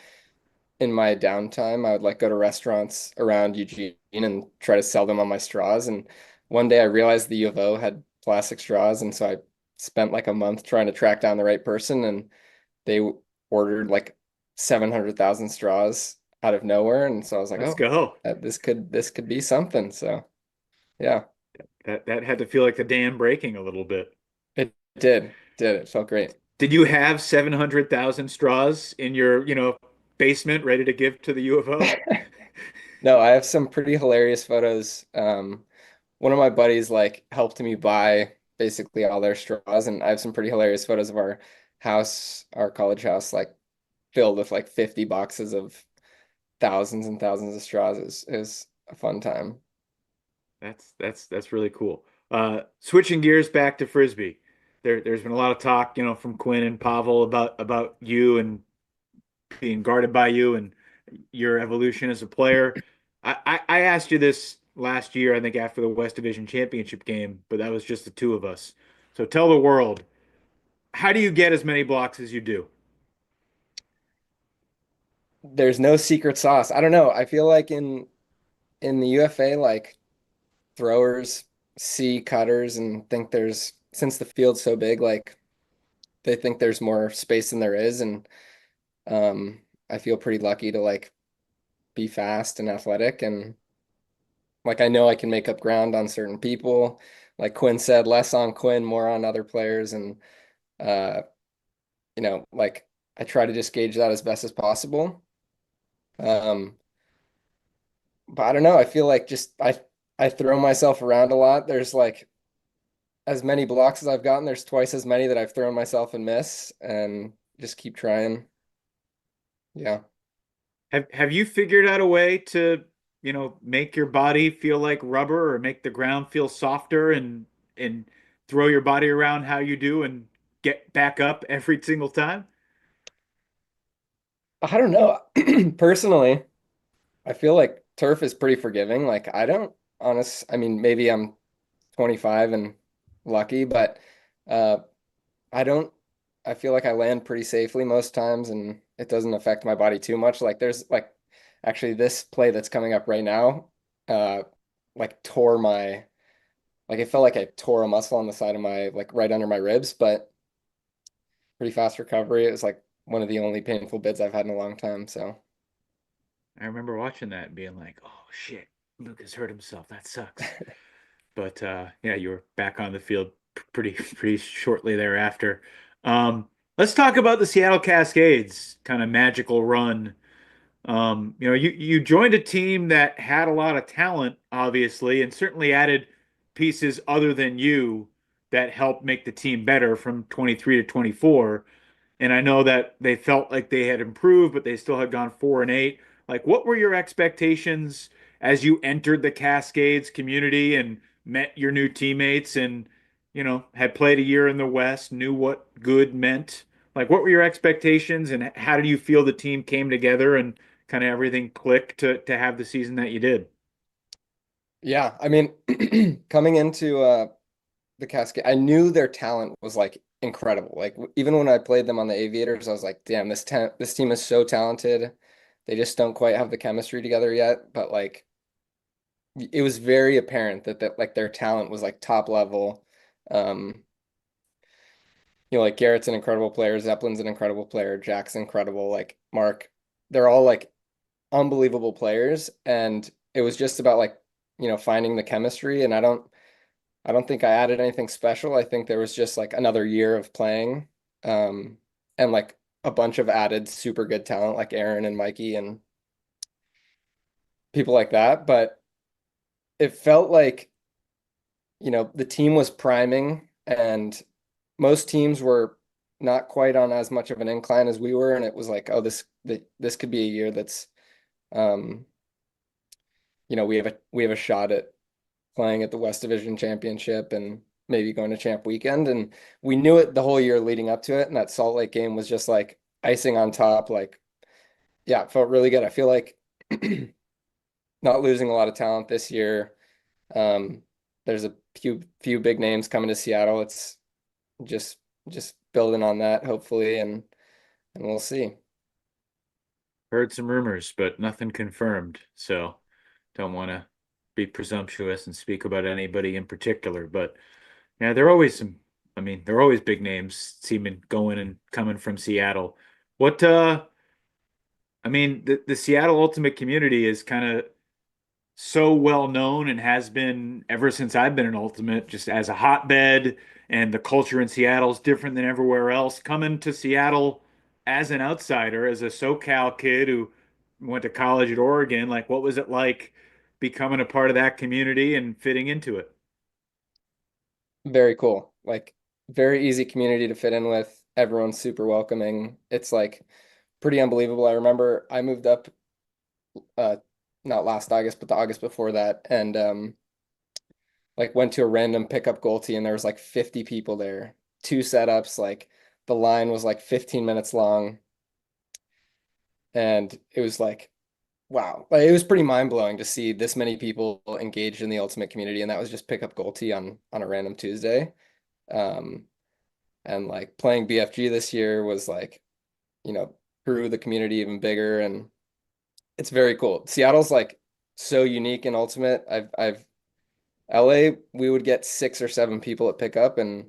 in my downtime. I would like go to restaurants around Eugene and try to sell them on my straws. And one day I realized the U of O had plastic straws, and so I spent like a month trying to track down the right person, and they ordered like 700,000 straws out of nowhere. And so I was like, Let's oh, go. this could be something. So yeah, That had to feel like the dam breaking a little bit. it did. It felt great. Did you have 700,000 straws in your, basement ready to give to the U of O? No, I have some pretty hilarious photos. One of my buddies like helped me buy basically all their straws, and I have some pretty hilarious photos of our house, our college house, like filled with like 50 boxes of thousands and thousands of straws. Is a fun time. That's really cool. Switching gears back to Frisbee. There's been a lot of talk, from Quinn and Pavel about you and being guarded by you and your evolution as a player. I asked you this last year, I think after the West Division Championship game, but that was just the two of us. So tell the world, how do you get as many blocks as you do? There's no secret sauce. I don't know. I feel like in the UFA, like throwers see cutters and think there's since the field's so big, like they think there's more space than there is, and I feel pretty lucky to like be fast and athletic, and like I know I can make up ground on certain people. Like Quinn said, less on Quinn, more on other players, and uh, like I try to just gauge that as best as possible. Um, but I don't know. I feel like just I throw myself around a lot. There's like as many blocks as I've gotten, there's twice as many that I've thrown myself and miss, and just keep trying. Yeah. Have you figured out a way to make your body feel like rubber or make the ground feel softer and throw your body around how you do and get back up every single time? I don't know. Personally, I feel like turf is pretty forgiving. Like I don't I mean, maybe I'm 25 and lucky, but uh I don't I feel like I land pretty safely most times and it doesn't affect my body too much. Like there's like actually this play that's coming up right now, uh like tore my like it felt like I tore a muscle on the side of my like right under my ribs, but pretty fast recovery. It was like one of the only painful bids I've had in a long time. So I remember watching that and being like, "Oh shit, Lucas hurt himself. That sucks." But yeah, you were back on the field pretty shortly thereafter. Let's talk about the Seattle Cascades kind of magical run. You joined a team that had a lot of talent, obviously, and certainly added pieces other than you that helped make the team better from 23 to 24. And I know that they felt like they had improved, but they still had gone 4-8. Like, what were your expectations as you entered the Cascades community and met your new teammates and, had played a year in the West, knew what good meant? Like, what were your expectations and how did you feel the team came together and kind of everything clicked to have the season that you did? yeah, I mean, coming into the Cascade, I knew their talent was like incredible. Like even when I played them on the Aviators, I was like, damn, this team is so talented. They just don't quite have the chemistry together yet. But like it was very apparent that like their talent was like top level. Um, like Garrett's an incredible player, Zeppelin's an incredible player, Jack's incredible, like Mark, they're all like unbelievable players. And it was just about like, finding the chemistry. And I don't think I added anything special. I think there was just like another year of playing, um, and like a bunch of added super good talent like Aaron and Mikey and people like that. But it felt like, the team was priming and most teams were not quite on as much of an incline as we were. And it was like, oh, this could be a year that's, um, we have a shot at playing at the West Division Championship and maybe going to Champ Weekend. And we knew it the whole year leading up to it. And that Salt Lake game was just like icing on top. Like, yeah, it felt really good. I feel like not losing a lot of talent this year. Um, there's a few big names coming to Seattle. It's just just building on that, hopefully, and we'll see. Heard some rumors, but nothing confirmed. So don't want to be presumptuous and speak about anybody in particular. But yeah, there are always big names seeming going and coming from Seattle. What the Seattle Ultimate community is kind of so well known and has been ever since I've been an Ultimate, just as a hotbed, and the culture in Seattle is different than everywhere else. Coming to Seattle as an outsider, as a SoCal kid who went to college at Oregon, like what was it like becoming a part of that community and fitting into it? Very cool. Like very easy community to fit in with. Everyone's super welcoming. It's like pretty unbelievable. I remember I moved up uh not last August, but the August before that, and like went to a random pickup goal tee and there was like 50 people there. Two setups, like the line was like 15 minutes long. And it was like, wow. Like, it was pretty mind-blowing to see this many people engaged in the ultimate community. And that was just pickup goal tee on a random Tuesday. Um, and like playing BFG this year was like, grew the community even bigger. And it's very cool. Seattle's like so unique and ultimate. I've LA, we would get 6 or 7 people at pickup, and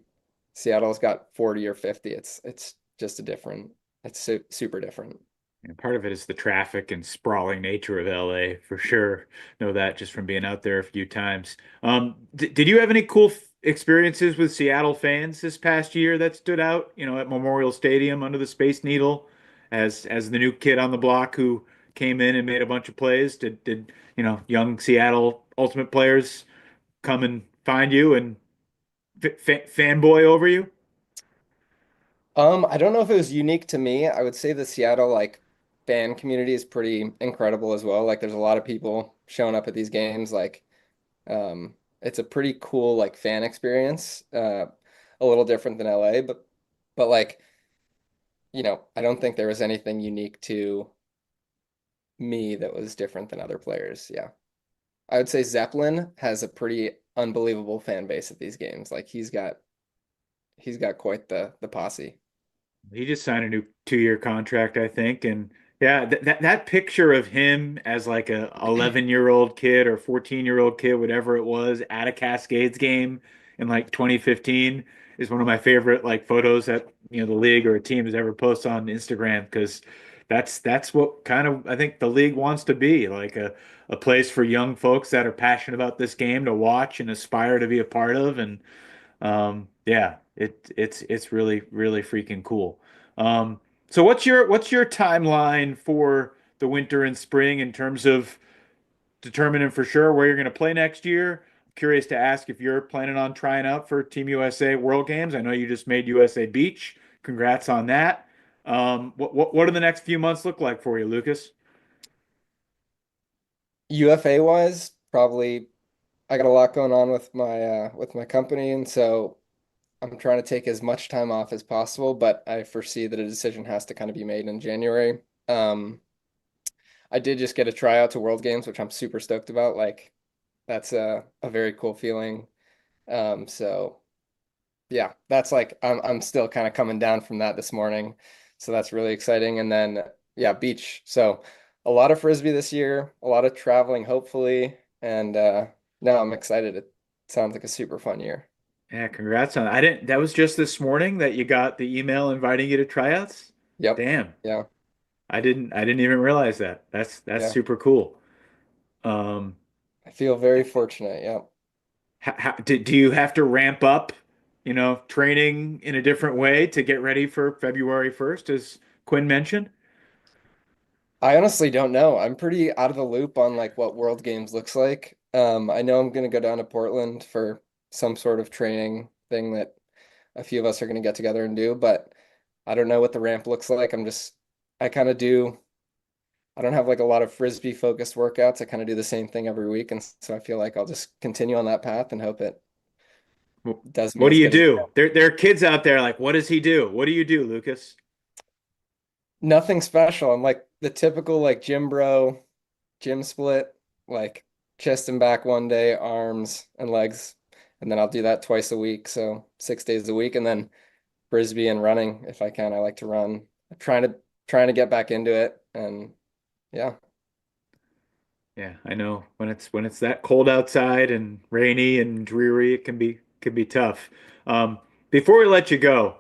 Seattle's got 40 or 50. It's just a different. It's super different. And part of it is the traffic and sprawling nature of LA for sure. Know that just from being out there a few times. Did you have any cool experiences with Seattle fans this past year that stood out? At Memorial Stadium under the Space Needle, as the new kid on the block who came in and made a bunch of plays. Did young Seattle Ultimate players come and find you and fanboy over you? I don't know if it was unique to me. I would say the Seattle like fan community is pretty incredible as well. Like there's a lot of people showing up at these games. Like it's a pretty cool like fan experience. A little different than LA, but like, I don't think there was anything unique to me that was different than other players. Yeah. I would say Zeppelin has a pretty unbelievable fan base at these games. Like he's got quite the posse. He just signed a new 2-year contract, I think. And yeah, that picture of him as like a 11-year-old kid or 14-year-old kid, whatever it was, at a Cascades game in like 2015 is one of my favorite like photos that the league or a team has ever posted on Instagram, because that's what kind of I think the league wants to be, like a place for young folks that are passionate about this game to watch and aspire to be a part of. And yeah, it's really really freaking cool. So what's your timeline for the winter and spring in terms of determining for sure where you're going to play next year? Curious to ask if you're planning on trying out for Team USA World Games. I know you just made USA Beach. Congrats on that. What do the next few months look like for you, Lucas? UFA wise, probably I got a lot going on with my company, and so I'm trying to take as much time off as possible, but I foresee that a decision has to kind of be made in January. I did just get a tryout to World Games, which I'm super stoked about. Like that's a very cool feeling. So yeah, that's like I'm still kind of coming down from that this morning. So that's really exciting. And then yeah, beach. So a lot of frisbee this year, a lot of traveling, hopefully. And no, I'm excited. It sounds like a super fun year. Yeah, congrats on that. I didn't That was just this morning that you got the email inviting you to tryouts? Yep. Damn. Yeah. I didn't even realize that. That's Yeah. super cool. Um, I feel very fortunate. Yeah. do you have to ramp up, training in a different way to get ready for February 1st, as Quinn mentioned? I honestly don't know. I'm pretty out of the loop on like what World Games looks like. I know I'm gonna go down to Portland for some sort of training thing that a few of us are gonna get together and do, but I don't know what the ramp looks like. I kind of do, I don't have like a lot of frisbee focused workouts. I kind of do the same thing every week, and so I feel like I'll just continue on that path and hope it does me What do as you good as do? There are kids out there like, what does he do? What do you do, Lucas? nothing special. I'm like the typical like gym bro, gym split, like chest and back one day, arms and legs, and then I'll do that twice a week, so 6 days a week, and then frisbee and running if I can. I like to run. I'm trying to get back into it, and yeah. Yeah, I know when it's that cold outside and rainy and dreary, it can be tough. Um, Before we let you go,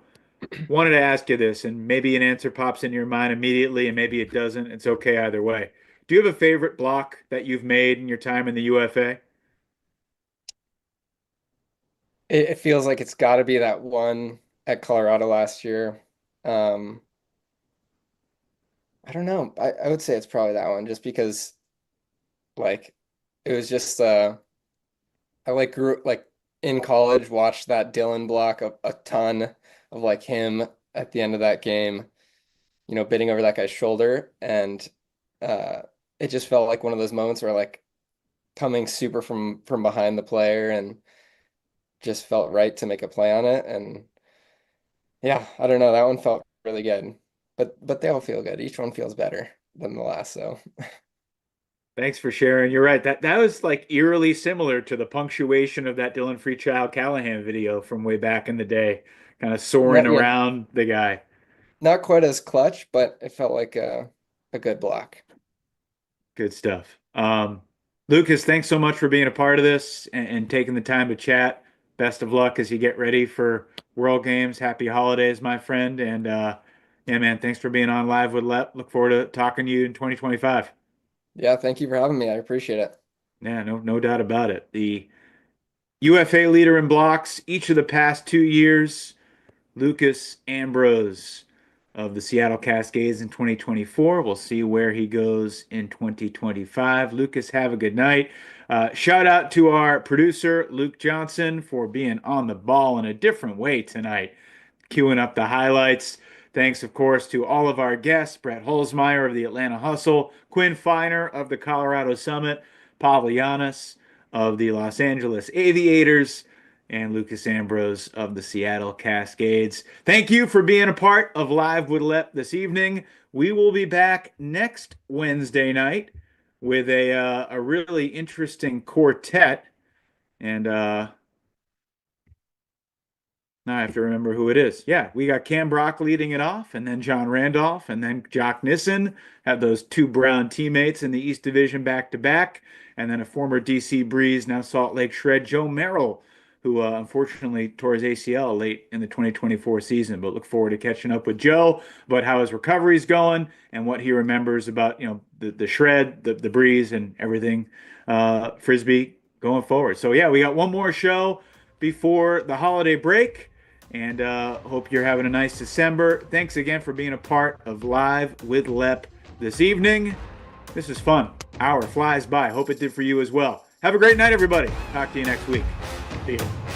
wanted to ask you this, and maybe an answer pops into your mind immediately, and maybe it doesn't. It's okay either way. Do you have a favorite block that you've made in your time in the UFA? It feels like it's got to be that one at Colorado last year. Um, I don't know. I would say it's probably that one just because like it was just I like grew like in college watched that Dylan block a ton of like him at the end of that game, bidding over that guy's shoulder, and uh it just felt like one of those moments where like coming super from behind the player and just felt right to make a play on it. And yeah, I don't know, that one felt really good. But they all feel good. Each one feels better than the last, so Thanks for sharing. You're right. That was like eerily similar to the punctuation of that Dylan Freechild Callahan video from way back in the day, kind of soaring not, yeah, around the guy. not quite as clutch, but it felt like a good block. Good stuff. Lucas, thanks so much for being a part of this and taking the time to chat. Best of luck as you get ready for World Games. Happy holidays, my friend. And yeah, man, thanks for being on Live with Lep. Look forward to talking to you in 2025. Yeah, thank you for having me. I appreciate it. Yeah, no doubt about it. The UFA leader in blocks each of the past 2 years, Lucas Ambrose of the Seattle Cascades in 2024. We'll see where he goes in 2025. Lucas, have a good night. Shout out to our producer, Luke Johnson, for being on the ball in a different way tonight, queuing up the highlights. Thanks, of course, to all of our guests, Brett Hulsmeyer of the Atlanta Hustle, Quinn Finer of the Colorado Summit, Pawel Janas of the Los Angeles Aviators, and Lucas Ambrose of the Seattle Cascades. Thank you for being a part of Live with Lep this evening. We will be back next Wednesday night with a really interesting quartet. And now I have to remember who it is. Yeah, we got Cam Brock leading it off, and then John Randolph, and then Jock Nissen. Have those two Brown teammates in the East Division back-to-back. And then a former DC Breeze, now Salt Lake Shred, Joe Merrill, who unfortunately tore his ACL late in the 2024 season. But look forward to catching up with Joe about how his recovery's going and what he remembers about, the Shred, the Breeze, and everything Frisbee going forward. So yeah, we got one more show before the holiday break, and hope you're having a nice December. Thanks again for being a part of Live with Lep this evening. This is fun. Hour flies by. Hope it did for you as well. Have a great night, everybody. Talk to you next week. See you.